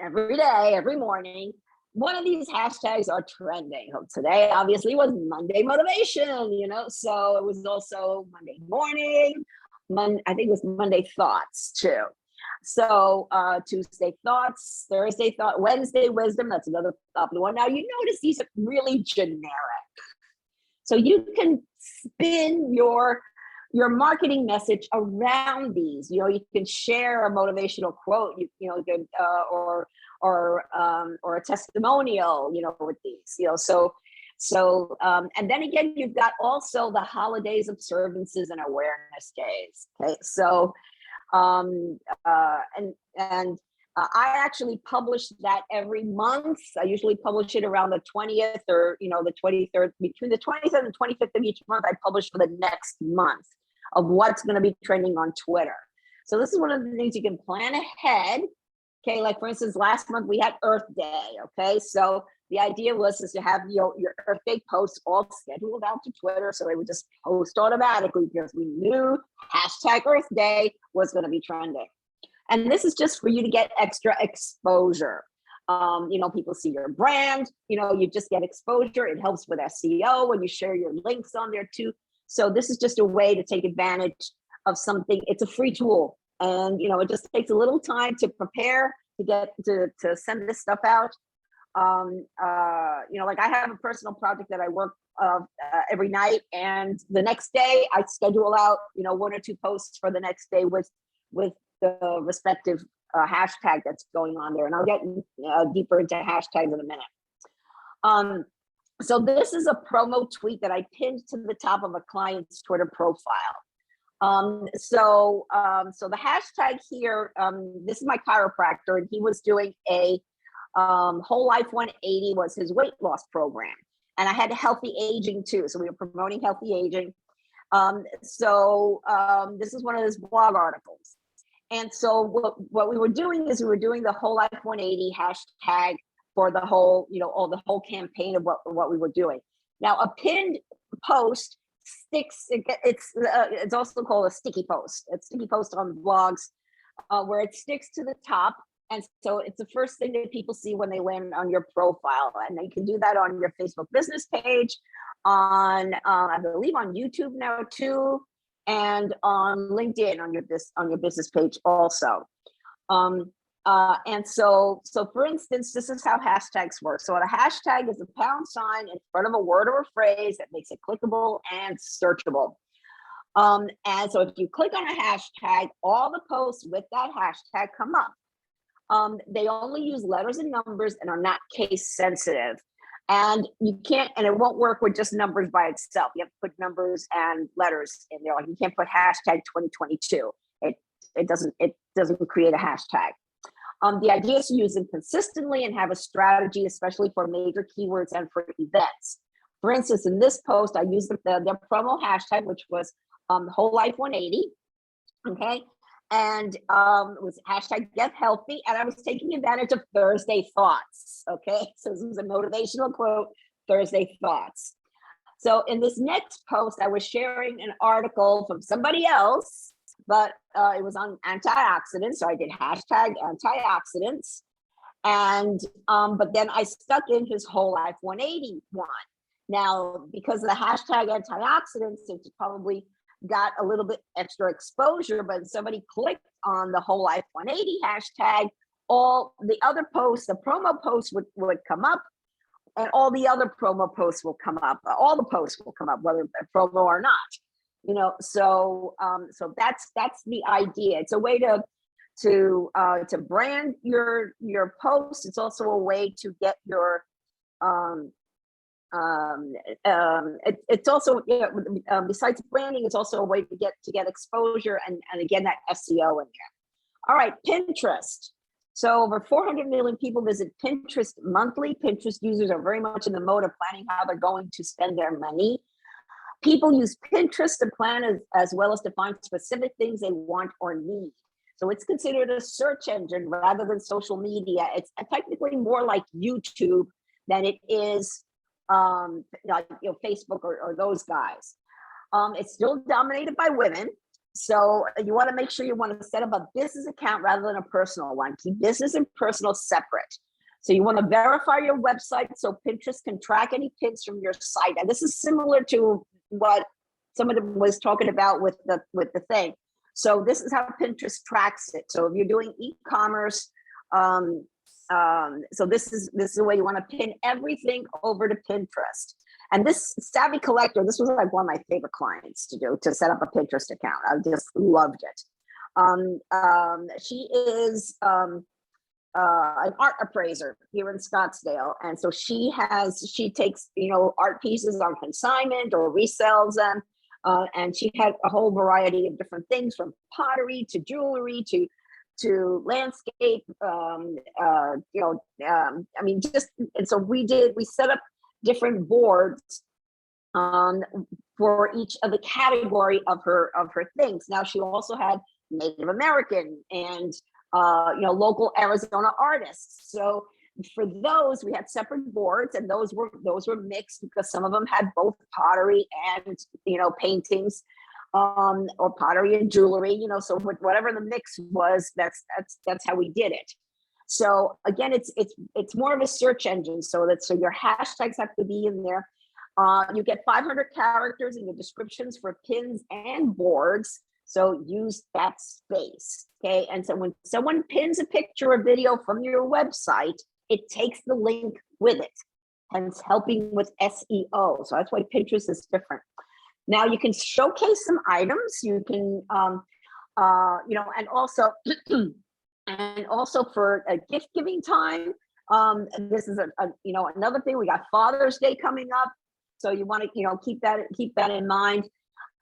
every day, every morning, one of these hashtags are trending. Today, obviously, was Monday Motivation, so it was also Monday Morning. I think it was Monday Thoughts too. So Tuesday thoughts, Thursday thought, Wednesday wisdom, that's another popular one. Now you notice these are really generic. So you can spin your marketing message around these. You know, you can share a motivational quote, or a testimonial, you know, with these, you know, so and then again, you've got also the holidays, observances, and awareness days. Okay, so I actually publish that every month. I usually publish it around the 20th or, you know, the 23rd, between the 20th and the 25th of each month. I publish for the next month of what's going to be trending on Twitter. So this is one of the things you can plan ahead. Okay, like for instance, last month we had Earth Day. Okay, so the idea was to have your Earth Day posts all scheduled out to Twitter, so they would just post automatically because we knew hashtag Earth Day was going to be trending. And this is just for you to get extra exposure. You know, people see your brand, you know, you just get exposure. It helps with SEO when you share your links on there too. So this is just a way to take advantage of something. It's a free tool. And, you know, it just takes a little time to prepare, to get to send this stuff out. You know, like I have a personal project that I work every night, and the next day I schedule out, you know, 1 or 2 posts for the next day with the respective hashtag that's going on there. And I'll get deeper into hashtags in a minute. So this is a promo tweet that I pinned to the top of a client's Twitter profile. So the hashtag here, this is my chiropractor, and he was doing a Whole Life 180 was his weight loss program. And I had healthy aging too. So we were promoting healthy aging. This is one of his blog articles. And so what we were doing is we were doing the Whole Life 180 hashtag for the whole, you know, the whole campaign of what we were doing. Now, a pinned post sticks, it's also called a sticky post. It's sticky post on blogs where it sticks to the top. And so it's the first thing that people see when they land on your profile. And you can do that on your Facebook business page, on I believe on YouTube now too, and on LinkedIn on your business page also. And so for instance, this is how hashtags work. So a hashtag is a pound sign in front of a word or a phrase that makes it clickable and searchable. And so if you click on a hashtag, all the posts with that hashtag come up. They only use letters and numbers and are not case sensitive. And you can't, and it won't work with just numbers by itself. You have to put numbers and letters in there. Like you can't put hashtag 2022. It doesn't create a hashtag. The idea is to use them consistently and have a strategy, especially for major keywords and for events. For instance, in this post, I used their promo hashtag, which was Whole Life 180. Okay. And it was hashtag get healthy. And I was taking advantage of Thursday thoughts. Okay. So this was a motivational quote, Thursday thoughts. So in this next post, I was sharing an article from somebody else, but it was on antioxidants. So I did hashtag antioxidants. And, but then I stuck in his Whole Life 180 one. Now, because of the hashtag antioxidants, it's probably got a little bit extra exposure, but somebody clicked on the Whole Life 180 hashtag, all the other posts, the promo posts would come up, and all the other promo posts will come up. All the posts will come up, whether they're promo or not. You know, so that's the idea. It's a way to brand your post. It's also a way to get your it's also, you know, besides branding, it's also a way to get exposure and again that SEO in there. All right, Pinterest. So over 400 million people visit Pinterest monthly. Pinterest users are very much in the mode of planning how they're going to spend their money. People use Pinterest to plan as well as to find specific things they want or need. So it's considered a search engine rather than social media. It's technically more like YouTube than it is like, you know, Facebook or those guys. It's still dominated by women. So you want to make sure you want to set up a business account rather than a personal one. Keep business and personal separate. So you want to verify your website so Pinterest can track any pins from your site. And this is similar to what somebody was talking about with the thing. So this is how Pinterest tracks it. So if you're doing e-commerce, so this is the way you want to pin everything over to Pinterest. And this Savvy Collector, this was like one of my favorite clients to do, to set up a Pinterest account. I just loved it. She is an art appraiser here in Scottsdale. And so she takes, art pieces on consignment or resells them. And she had a whole variety of different things, from pottery to jewelry to landscape, I mean, and so we set up different boards for each of the category of her things. Now, she also had Native American and local Arizona artists. So for those, we had separate boards, and those were mixed because some of them had both pottery and paintings, or pottery and jewelry. So whatever the mix was, that's how we did it. So again, it's more of a search engine, so your hashtags have to be in there. You get 500 characters in the descriptions for pins and boards, so use that space. Okay, and so when someone pins a picture or video from your website, it takes the link with it, and it's helping with SEO. So that's why Pinterest is different. Now you can showcase some items. You can, and also, for a gift giving time. This is another thing. We got Father's Day coming up, so you want to keep that in mind.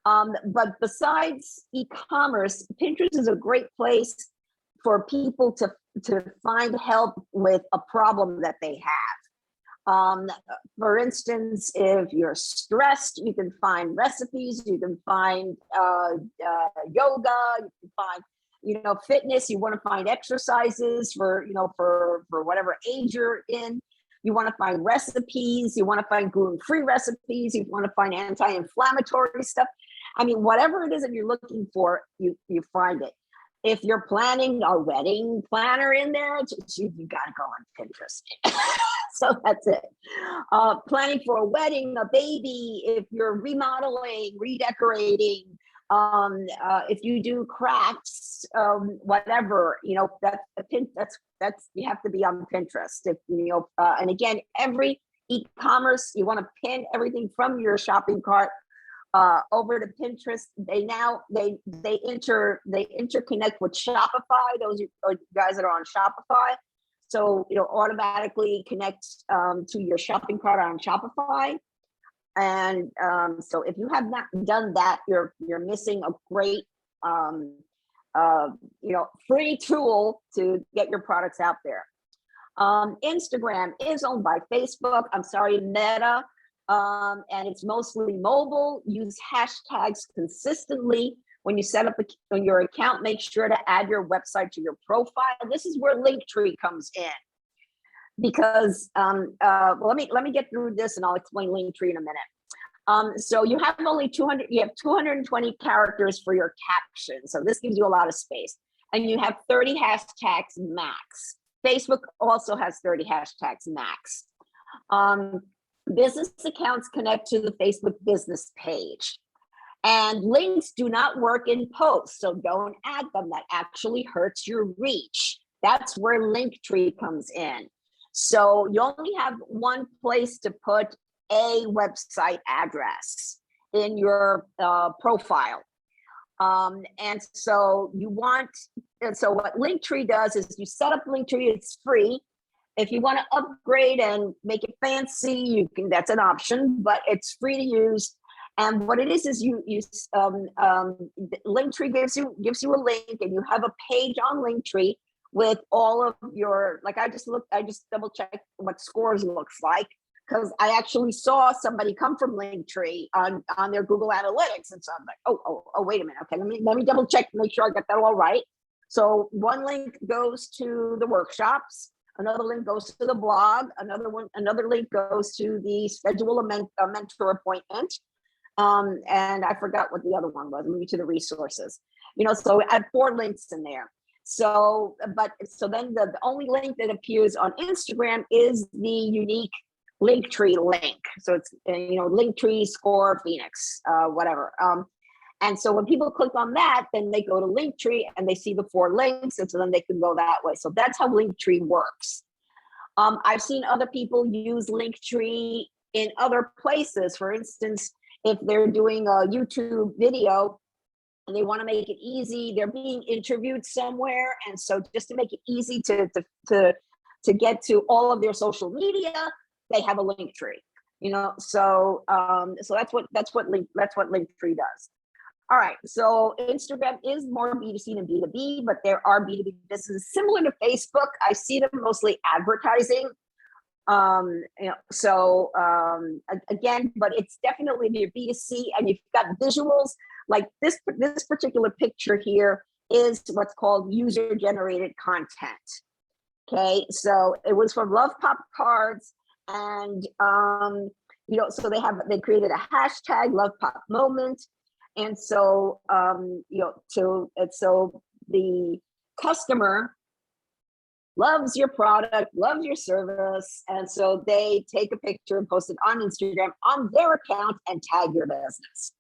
But besides e-commerce, Pinterest is a great place for people to find help with a problem that they have. For instance, if you're stressed, you can find recipes, you can find yoga, you can find fitness. You want to find exercises for whatever age you're in. You want to find recipes, you want to find gluten-free recipes, you want to find anti-inflammatory stuff. I mean, whatever it is that you're looking for, you find it. If you're planning a wedding planner in there, you got to go on Pinterest. So that's it. Planning for a wedding, a baby, if you're remodeling, redecorating, if you do crafts, whatever, that's you have to be on Pinterest. And again, every e-commerce, you want to pin everything from your shopping cart over to Pinterest. They interconnect with Shopify. Those guys that are on Shopify, so automatically connects to your shopping cart on Shopify. And so if you have not done that, you're missing a great free tool to get your products out there. Instagram is owned by Facebook. I'm sorry, Meta. And it's mostly mobile. Use hashtags consistently. When you set up your account, make sure to add your website to your profile. This is where Linktree comes in. Because let me get through this and I'll explain Linktree in a minute. So you have only 220 characters for your caption. So this gives you a lot of space. And you have 30 hashtags max. Facebook also has 30 hashtags max. Business accounts connect to the Facebook business page. And links do not work in posts, so don't add them. That actually hurts your reach. That's where Linktree comes in. So you only have one place to put a website address in your profile. And so what Linktree does is you set up Linktree, it's free. If you want to upgrade and make it fancy, you can, that's an option, but it's free to use. And what it is Linktree gives you a link, and you have a page on Linktree with all of your, like I just double checked what scores looks like, because I actually saw somebody come from Linktree on their Google Analytics. And so I'm like, oh, wait a minute. Okay, let me double check, make sure I got that all right. So one link goes to the workshops, another link goes to the blog, another link goes to the schedule a mentor appointment. And I forgot what the other one was, maybe to the resources. So I had 4 links in there. So then the only link that appears on Instagram is the unique Linktree link. So it's Linktree score Phoenix, whatever. And so when people click on that, then they go to Linktree and they see the 4 links, and so then they can go that way. So that's how Linktree works. I've seen other people use Linktree in other places. For instance, if they're doing a YouTube video and they want to make it easy, they're being interviewed somewhere, and so just to make it easy to get to all of their social media, they have a Linktree. So that's what Linktree does. All right, so Instagram is more B2C than B2B, but there are B2B businesses similar to Facebook. I see them mostly advertising. Again, but it's definitely your B2C, and you've got visuals like this particular picture here is what's called user-generated content. Okay, so it was from Love Pop Cards, and so they created a hashtag Love Pop Moment. And so, so the customer loves your product, loves your service. And so they take a picture and post it on Instagram on their account and tag your business.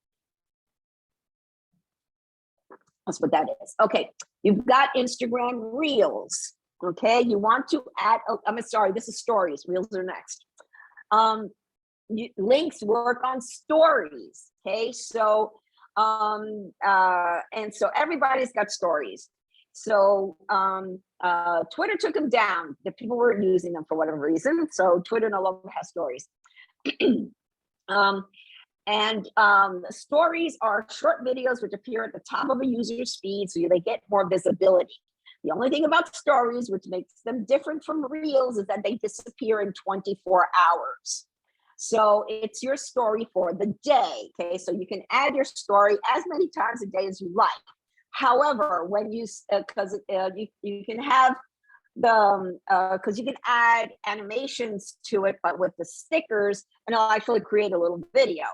That's what that is. Okay, you've got Instagram Reels. Okay, you want to add, this is stories. Reels are next. Links work on stories. Okay, so and so everybody's got stories. So Twitter took them down. The people weren't using them for whatever reason. So Twitter no longer has stories. Stories are short videos which appear at the top of a user's feed, so they get more visibility. The only thing about stories which makes them different from Reels is that they disappear in 24 hours. So it's your story for the day, okay? So you can add your story as many times a day as you like. However, when you can have because you can add animations to it, but with the stickers, and it'll actually create a little video.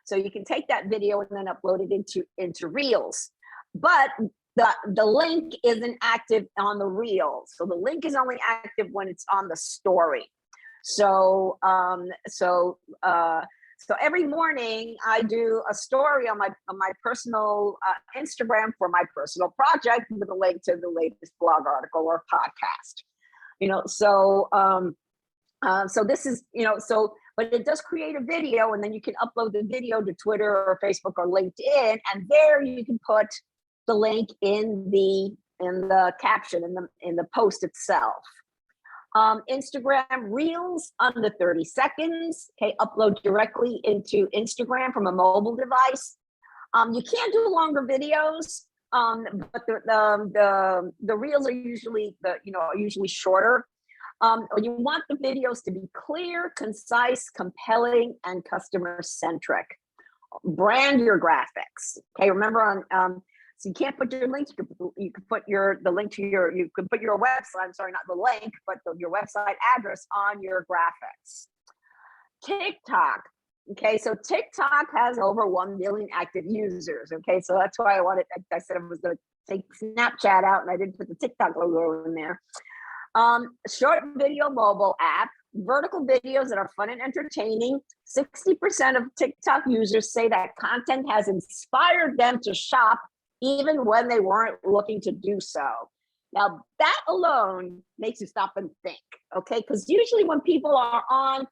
So you can take that video and then upload it into Reels. But the link isn't active on the Reels. So the link is only active when it's on the story. So every morning I do a story on my personal Instagram for my personal project with a link to the latest blog article or podcast. So this is but it does create a video, and then you can upload the video to Twitter or Facebook or LinkedIn, and there you can put the link in the caption in the post itself. Instagram Reels under 30 seconds. Okay, upload directly into Instagram from a mobile device. You can do longer videos, but the Reels are usually shorter. You want the videos to be clear, concise, compelling, and customer centric. Brand your graphics. Okay, remember so you can't put your link. You can put the link to you can put your website. I'm sorry, not the link, but your website address on your graphics. TikTok. Okay, so TikTok has over 1 million active users. Okay, so that's why I said I was going to take Snapchat out, and I didn't put the TikTok logo in there. Short video mobile app, vertical videos that are fun and entertaining. 60% of TikTok users say that content has inspired them to shop even when they weren't looking to do so. Now, that alone makes you stop and think, okay? Because usually when people are on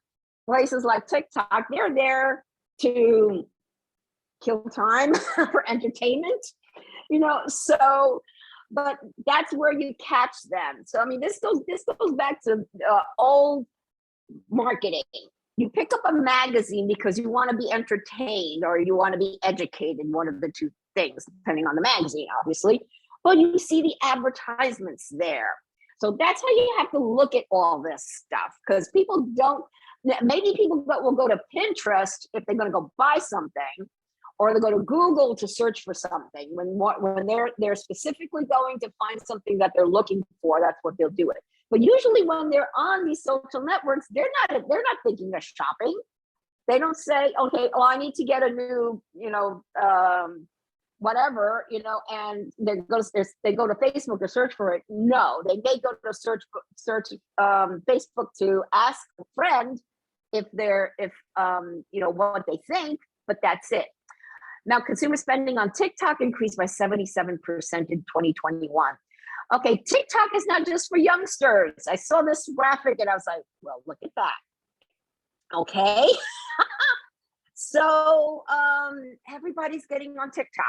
places like TikTok, they're there to kill time for entertainment, but that's where you catch them. So, I mean, this goes back to old marketing. You pick up a magazine because you want to be entertained or you want to be educated, one of the two things, depending on the magazine, obviously. But you see the advertisements there. So that's how you have to look at all this stuff, because maybe people will go to Pinterest if they're going to go buy something, or they go to Google to search for something. When they're specifically going to find something that they're looking for, that's what they'll do it. But usually when they're on these social networks, they're not thinking of shopping. They don't say, okay, I need to get a new, whatever, and they go to Facebook to search for it. No, they may go to search Facebook to ask a friend if what they think, but that's it. Now, consumer spending on TikTok increased by 77% in 2021. Okay, TikTok is not just for youngsters. I saw this graphic and I was like, well, look at that. Okay. So everybody's getting on TikTok.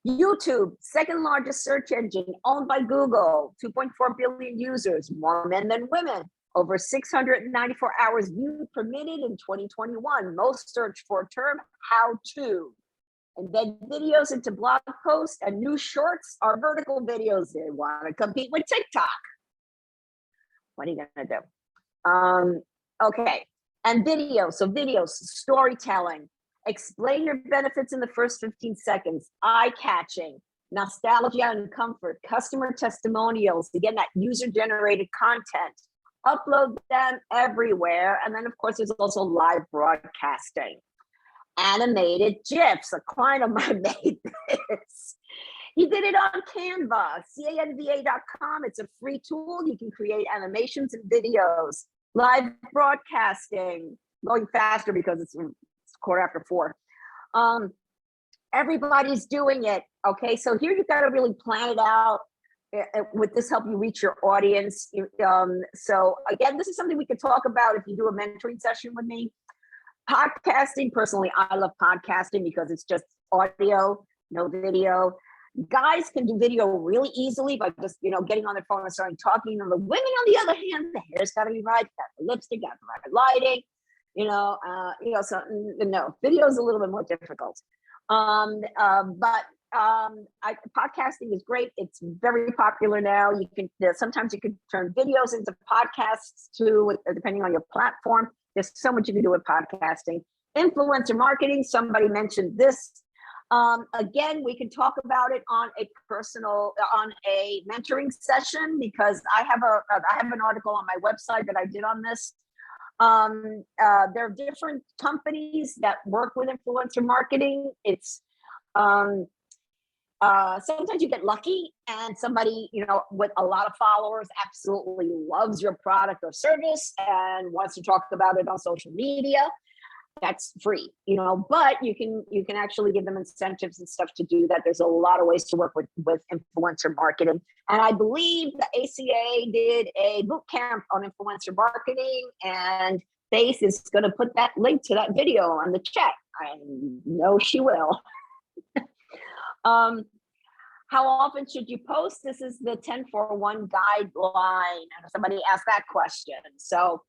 YouTube, second largest search engine owned by Google, 2.4 billion users, more men than women, over 694 hours viewed per minute in 2021. Most search for term how to. Embed videos into blog posts, and new shorts are vertical videos. They want to compete with TikTok. What are you going to do? Okay, and video. So videos, storytelling. Explain your benefits in the first 15 seconds. Eye-catching, nostalgia and comfort, customer testimonials. Again, that user-generated content. Upload them everywhere. And then, of course, there's also live broadcasting. Animated GIFs. A client of mine made this. He did it on Canva, canva.com. It's a free tool. You can create animations and videos. Live broadcasting. Going faster because it's 4:15. Everybody's doing it. Okay, so here you've got to really plan it out. With this help you reach your audience. So again, this is something we could talk about if you do a mentoring session with me. Podcasting, personally, I love podcasting because it's just audio, no video. Guys can do video really easily by just, getting on their phone and starting talking. And the women, on the other hand, the hair's got to be right, got the lipstick, got the right lighting, so no, video is a little bit more difficult. But podcasting is great. It's very popular now. You can sometimes you can turn videos into podcasts too, depending on your platform. There's so much you can do with podcasting. Influencer marketing. Somebody mentioned this. Again, we can talk about it on a mentoring session because I have an article on my website that I did on this. There are different companies that work with influencer marketing. It's sometimes you get lucky and somebody, with a lot of followers absolutely loves your product or service and wants to talk about it on social media. That's free, but you can actually give them incentives and stuff to do that. There's a lot of ways to work with influencer marketing. And I believe the ACA did a boot camp on influencer marketing, and Faith is going to put that link to that video on the chat. I know she will. How often should you post? This is the 10-4-1 guideline. Somebody asked that question. So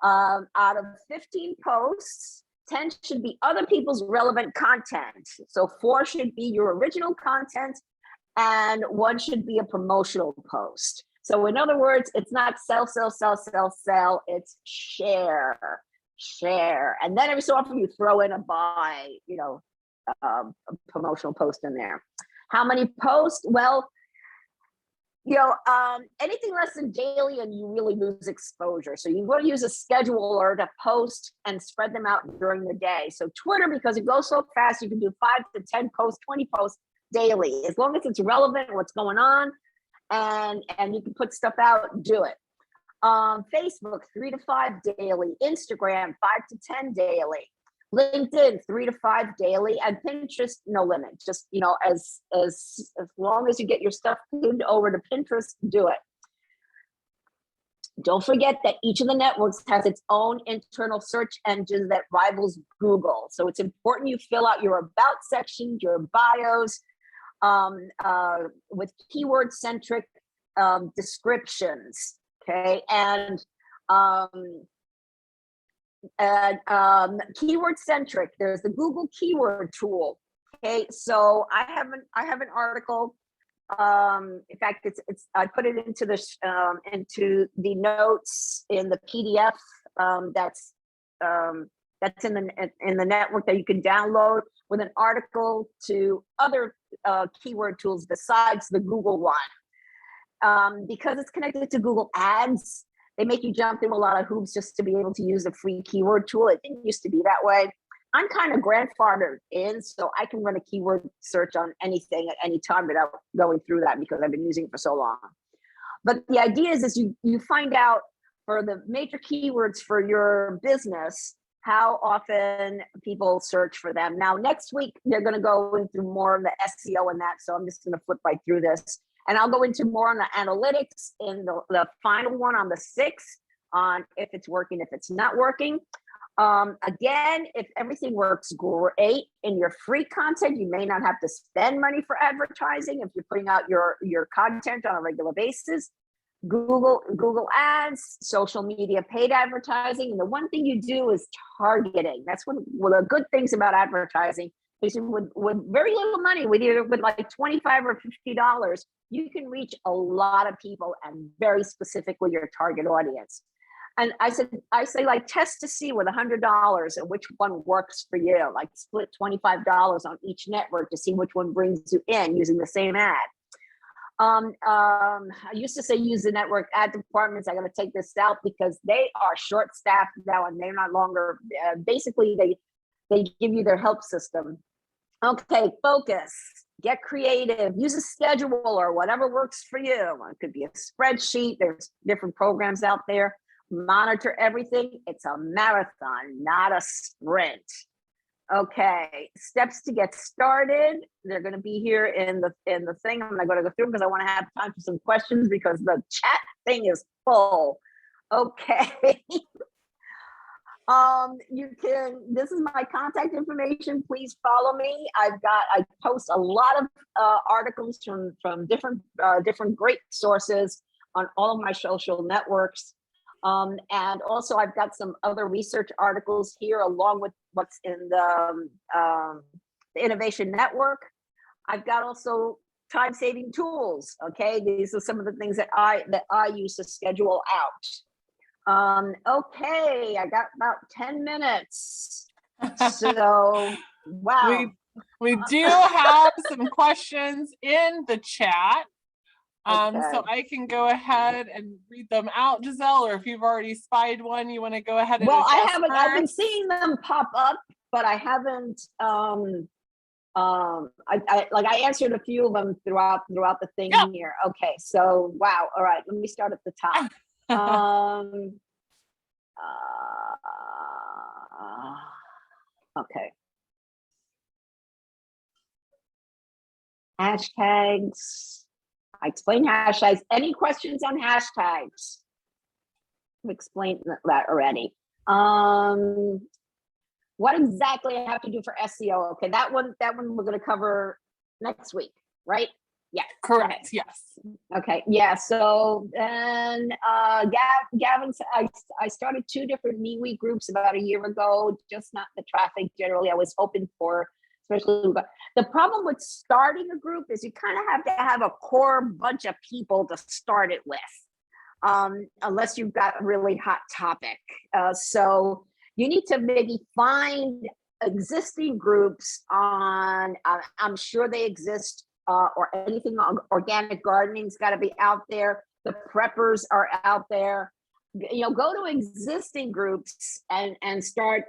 out of 15 posts, 10 should be other people's relevant content. So 4 should be your original content and 1 should be a promotional post. So in other words, it's not sell. It's share. And then every so often you throw in a buy, a promotional post in there. How many posts? Well, anything less than daily and you really lose exposure. So you want to use a scheduler to post and spread them out during the day. So Twitter, because it goes so fast, you can do 5 to 10 posts, 20 posts daily. As long as it's relevant, what's going on, and you can put stuff out, do it. Facebook, 3 to 5 daily. Instagram, 5 to 10 daily. LinkedIn, 3 to 5 daily, and Pinterest, no limit. Just, as long as you get your stuff pinned over to Pinterest, do it. Don't forget that each of the networks has its own internal search engine that rivals Google. So it's important you fill out your about sections, your bios, with keyword-centric descriptions, okay? And keyword-centric, there's the Google keyword tool, okay? So I have an article. In fact, I put it into the notes in the PDF that's in the network that you can download with an article to other keyword tools besides the Google one. Because it's connected to Google Ads, they make you jump through a lot of hoops just to be able to use a free keyword tool. It didn't used to be that way. I'm kind of grandfathered in, so I can run a keyword search on anything at any time without going through that because I've been using it for so long. But the idea is you find out for the major keywords for your business, how often people search for them. Now, next week, they're going to go into more of the SEO and that. So I'm just going to flip right through this. And I'll go into more on the analytics in the final one on the 6th on if it's working, if it's not working. Again, if everything works great in your free content, you may not have to spend money for advertising if you're putting out your content on a regular basis. Google Ads, social media, paid advertising. And the one thing you do is targeting. That's one of the good things about advertising is with very little money, with like $25 or $50, you can reach a lot of people and very specifically your target audience. And I say like test to see with $100 and which one works for you. Like split $25 on each network to see which one brings you in using the same ad. I used to say use the network ad departments. I got to take this out because they are short staffed now and they're not longer. Basically, they give you their help system. Okay, focus. Get creative. Use a schedule or whatever works for you. It could be a spreadsheet. There's different programs out there. Monitor everything. It's a marathon, not a sprint. Okay, steps to get started. They're going to be here in the thing. I'm not going to go through because I want to have time for some questions because the chat thing is full. Okay. You can. This is my contact information. Please follow me. I post a lot of articles from different great sources on all of my social networks. And also I've got some other research articles here along with what's in the Innovation Network. I've got also time-saving tools. Okay, these are some of the things that I use to schedule out. Okay, I got about 10 minutes. So wow. We do have some questions in the chat. Okay. So I can go ahead and read them out, Giselle, or if you've already spied one, you want to go ahead and I haven't. I've been seeing them pop up, but I haven't. I answered a few of them throughout the thing here. Okay, so wow. All right, let me start at the top. Okay. Hashtags. I explained hashtags. Any questions on hashtags? I've explained that already. What exactly I have to do for SEO? Okay, that one we're going to cover next week, right? Yeah. Correct. Okay. Yes. Okay. Yeah. So then, Gavin, I started 2 different MeWe groups about a year ago. Just not the traffic generally I was hoping for. Especially, the problem with starting a group is you kind of have to have a core bunch of people to start it with, unless you've got a really hot topic. So you need to maybe find existing groups on, I'm sure they exist, or anything on organic gardening's got to be out there. The preppers are out there. You know, go to existing groups and start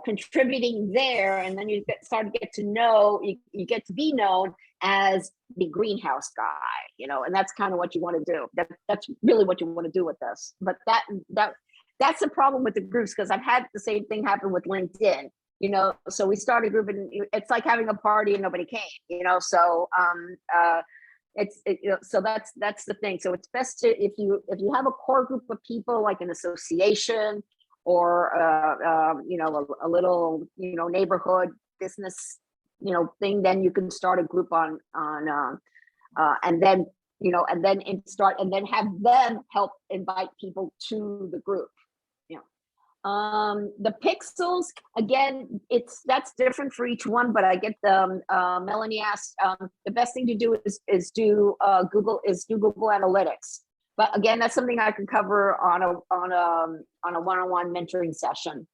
contributing there, and then you start to get to know, you get to be known as the greenhouse guy, you know, and that's kind of what you want to do. That's really what you want to do with this. But that's the problem with the groups, because I've had the same thing happen with LinkedIn, you know. So we started a group and it's like having a party and nobody came, you know. So so that's the thing. So it's best to, if you have a core group of people like an association or you know, a little, you know, neighborhood business, you know, thing, then you can start a group on and then, you know, and then have them help invite people to the group. You know, the pixels, again, that's different for each one, but I get the Melanie asked, the best thing to do is do Google Analytics. But again, that's something I can cover on a one-on-one mentoring session.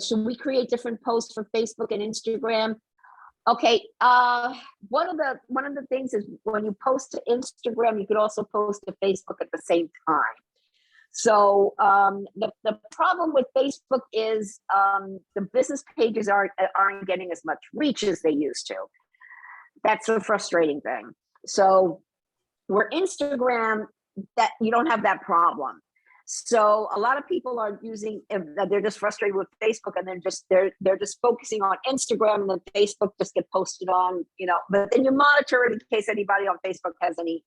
Should we create different posts for Facebook and Instagram? Okay, one of the things is when you post to Instagram, you could also post to Facebook at the same time. So the problem with Facebook is the business pages aren't getting as much reach as they used to. That's a frustrating thing. So where Instagram, that you don't have that problem. So a lot of people are using, they're just frustrated with Facebook, and they're just focusing on Instagram, and then Facebook just get posted on, but then you monitor it in case anybody on Facebook has any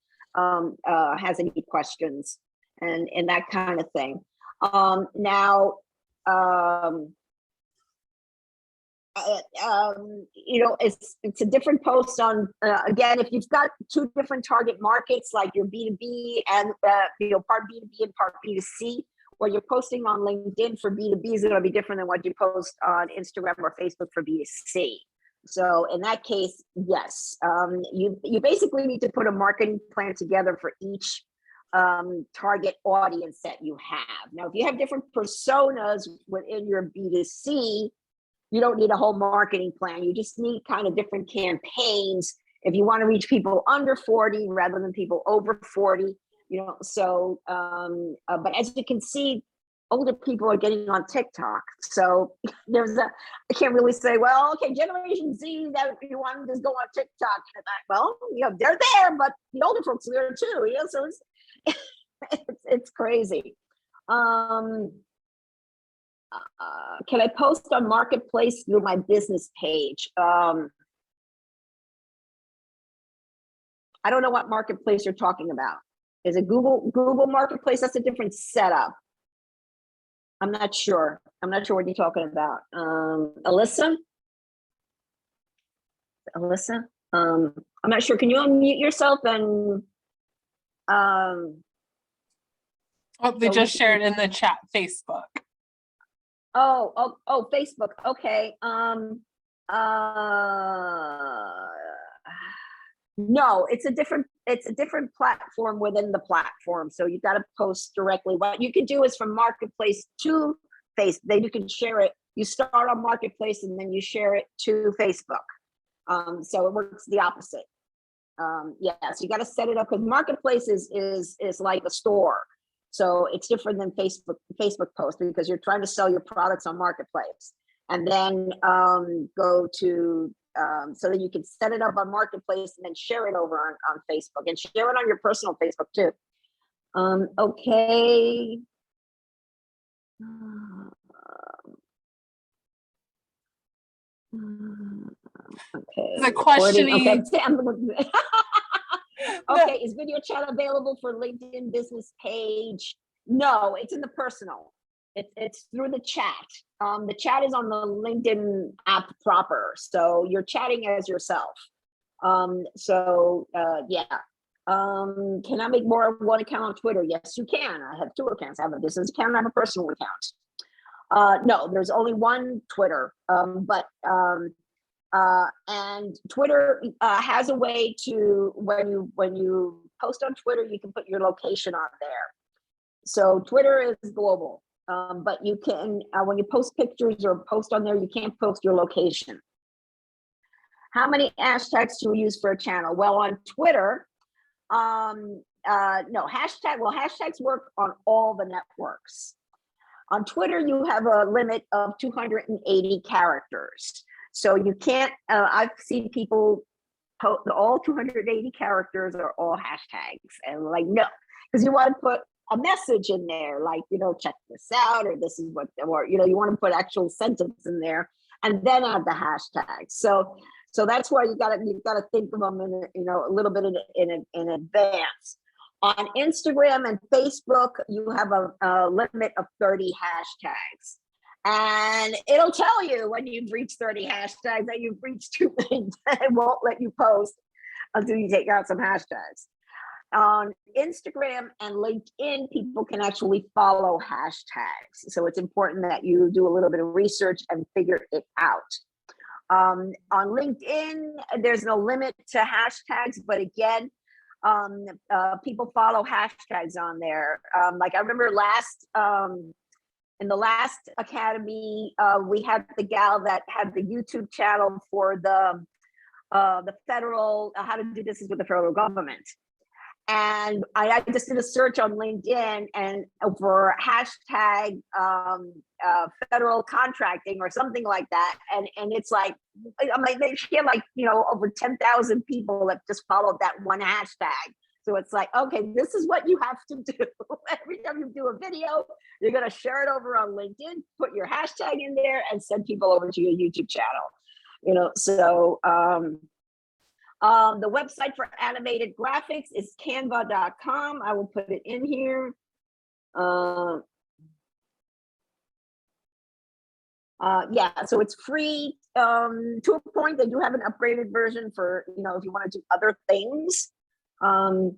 questions and that kind of thing. Now, it's a different post on, again, if you've got two different target markets, like your B2B and, part B2B and part B2C, what you're posting on LinkedIn for B2B is going to be different than what you post on Instagram or Facebook for B2C. So in that case, yes, you basically need to put a marketing plan together for each target audience that you have. Now, if you have different personas within your B2C, you don't need a whole marketing plan. You just need kind of different campaigns if you want to reach people under 40 rather than people over 40, so, but as you can see, older people are getting on TikTok. So I can't really say, well, okay, Generation Z, that if you want to just go on TikTok. Well, they're there, but the older folks are there too, so it's crazy. Can I post on Marketplace through my business page? I don't know what Marketplace you're talking about. Is it Google Marketplace? That's a different setup. I'm not sure. I'm not sure what you're talking about. Alyssa? I'm not sure. Can you unmute yourself and they just shared in the chat, Facebook. Oh, Facebook. Okay. No, it's a different platform within the platform. So you got to post directly. What you can do is from Marketplace to Facebook. Then you can share it. You start on Marketplace and then you share it to Facebook. So it works the opposite. So you got to set it up, because Marketplace is like a store. So it's different than Facebook post, because you're trying to sell your products on Marketplace, and then go to, so that you can set it up on Marketplace and then share it over on Facebook, and share it on your personal Facebook too. Okay. Okay. The questioning. Okay. Okay, is video chat available for LinkedIn business page? No, it's in the personal. It's through the chat. The chat is on the LinkedIn app proper, so you're chatting as yourself. Can I make more of one account on Twitter? Yes, you can. I have two accounts. I have a business account and I have a personal account. No, there's only one Twitter, and Twitter has a way to, when you post on Twitter, you can put your location on there. So Twitter is global, but you can, when you post pictures or post on there, you can't post your location. How many hashtags do you use for a channel? Well, on Twitter, no, hashtags work on all the networks. On Twitter, you have a limit of 280 characters. So you can't, I've seen people post all 280 characters are all hashtags, and like, no, because you want to put a message in there, like, check this out, or this is what, or, you want to put actual sentence in there and then add the hashtags. So that's why you gotta think of them in, a little bit in advance. On Instagram and Facebook, you have a limit of 30 hashtags. And it'll tell you when you've reached 30 hashtags that you've reached too many. It won't let you post until you take out some hashtags. On Instagram and LinkedIn, people can actually follow hashtags. So it's important that you do a little bit of research and figure it out. On LinkedIn, there's no limit to hashtags, but again, people follow hashtags on there. Like I remember in the last academy, we had the gal that had the YouTube channel for the federal, how to do business with the federal government. And I just did a search on LinkedIn and for hashtag federal contracting or something like that. And it's like, I'm like, she had like, over 10,000 people that just followed that one hashtag. So it's like, okay, this is what you have to do. Every time you do a video, you're going to share it over on LinkedIn, put your hashtag in there, and send people over to your YouTube channel. So the website for animated graphics is canva.com. I will put it in here. Yeah, so it's free to a point. They do have an upgraded version for, if you want to do other things. Well,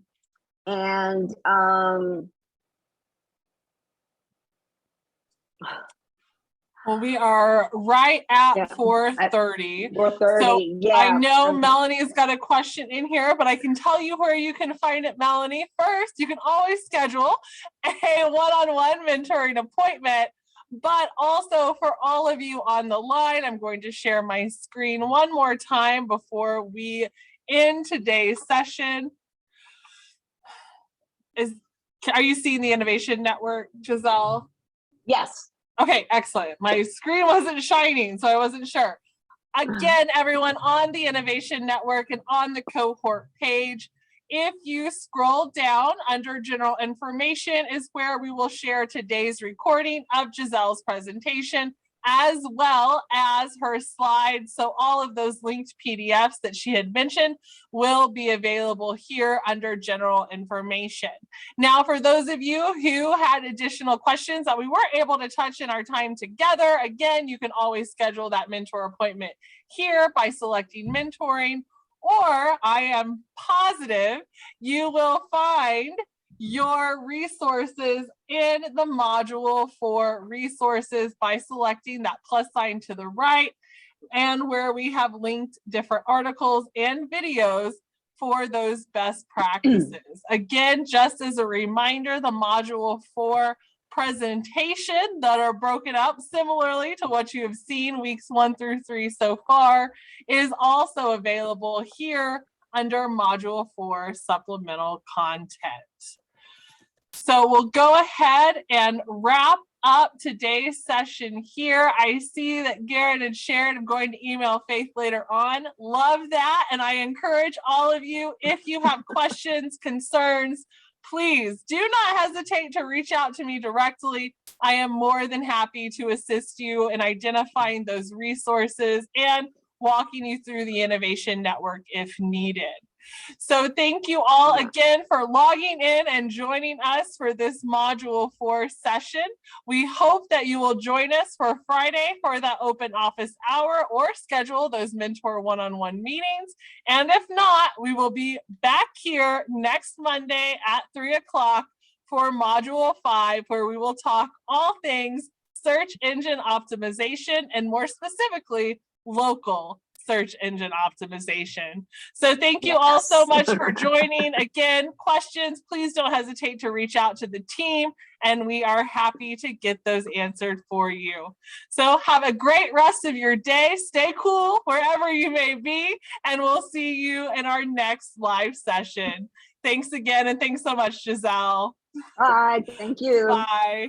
we are right at 4:30. 4:30, so yeah. I know Melanie's got a question in here, but I can tell you where you can find it, Melanie. First, you can always schedule a one-on-one mentoring appointment, but also for all of you on the line, I'm going to share my screen one more time before we end today's session. Are you seeing the Innovation Network, Giselle? Yes. Okay, excellent. My screen wasn't shining, so I wasn't sure. Again, everyone, on the Innovation Network and on the cohort page, if you scroll down under general information is where we will share today's recording of Giselle's presentation, as well as her slides. So all of those linked PDFs that she had mentioned will be available here under general information. Now, for those of you who had additional questions that we weren't able to touch in our time together, again, you can always schedule that mentor appointment here by selecting mentoring, or I am positive you will find your resources in the module for resources by selecting that plus sign to the right, and where we have linked different articles and videos for those best practices. Again, just as a reminder, the module for presentation that are broken up similarly to what you have seen weeks 1 through 3 so far is also available here under module 4 supplemental content. So we'll go ahead and wrap up today's session here. I see that Garrett and Sharon are going to email Faith later on. Love that. And I encourage all of you, if you have questions, concerns, please do not hesitate to reach out to me directly. I am more than happy to assist you in identifying those resources and walking you through the Innovation Network if needed. So thank you all again for logging in and joining us for this Module 4 session. We hope that you will join us for Friday for that open office hour or schedule those mentor one-on-one meetings. And if not, we will be back here next Monday at 3 o'clock for Module 5, where we will talk all things search engine optimization and more specifically, local search engine optimization. So thank you all so much for joining. Again, questions, please don't hesitate to reach out to the team, and we are happy to get those answered for you. So have a great rest of your day. Stay cool wherever you may be, and we'll see you in our next live session. Thanks again, and thanks so much, Giselle. Bye. Thank you. Bye.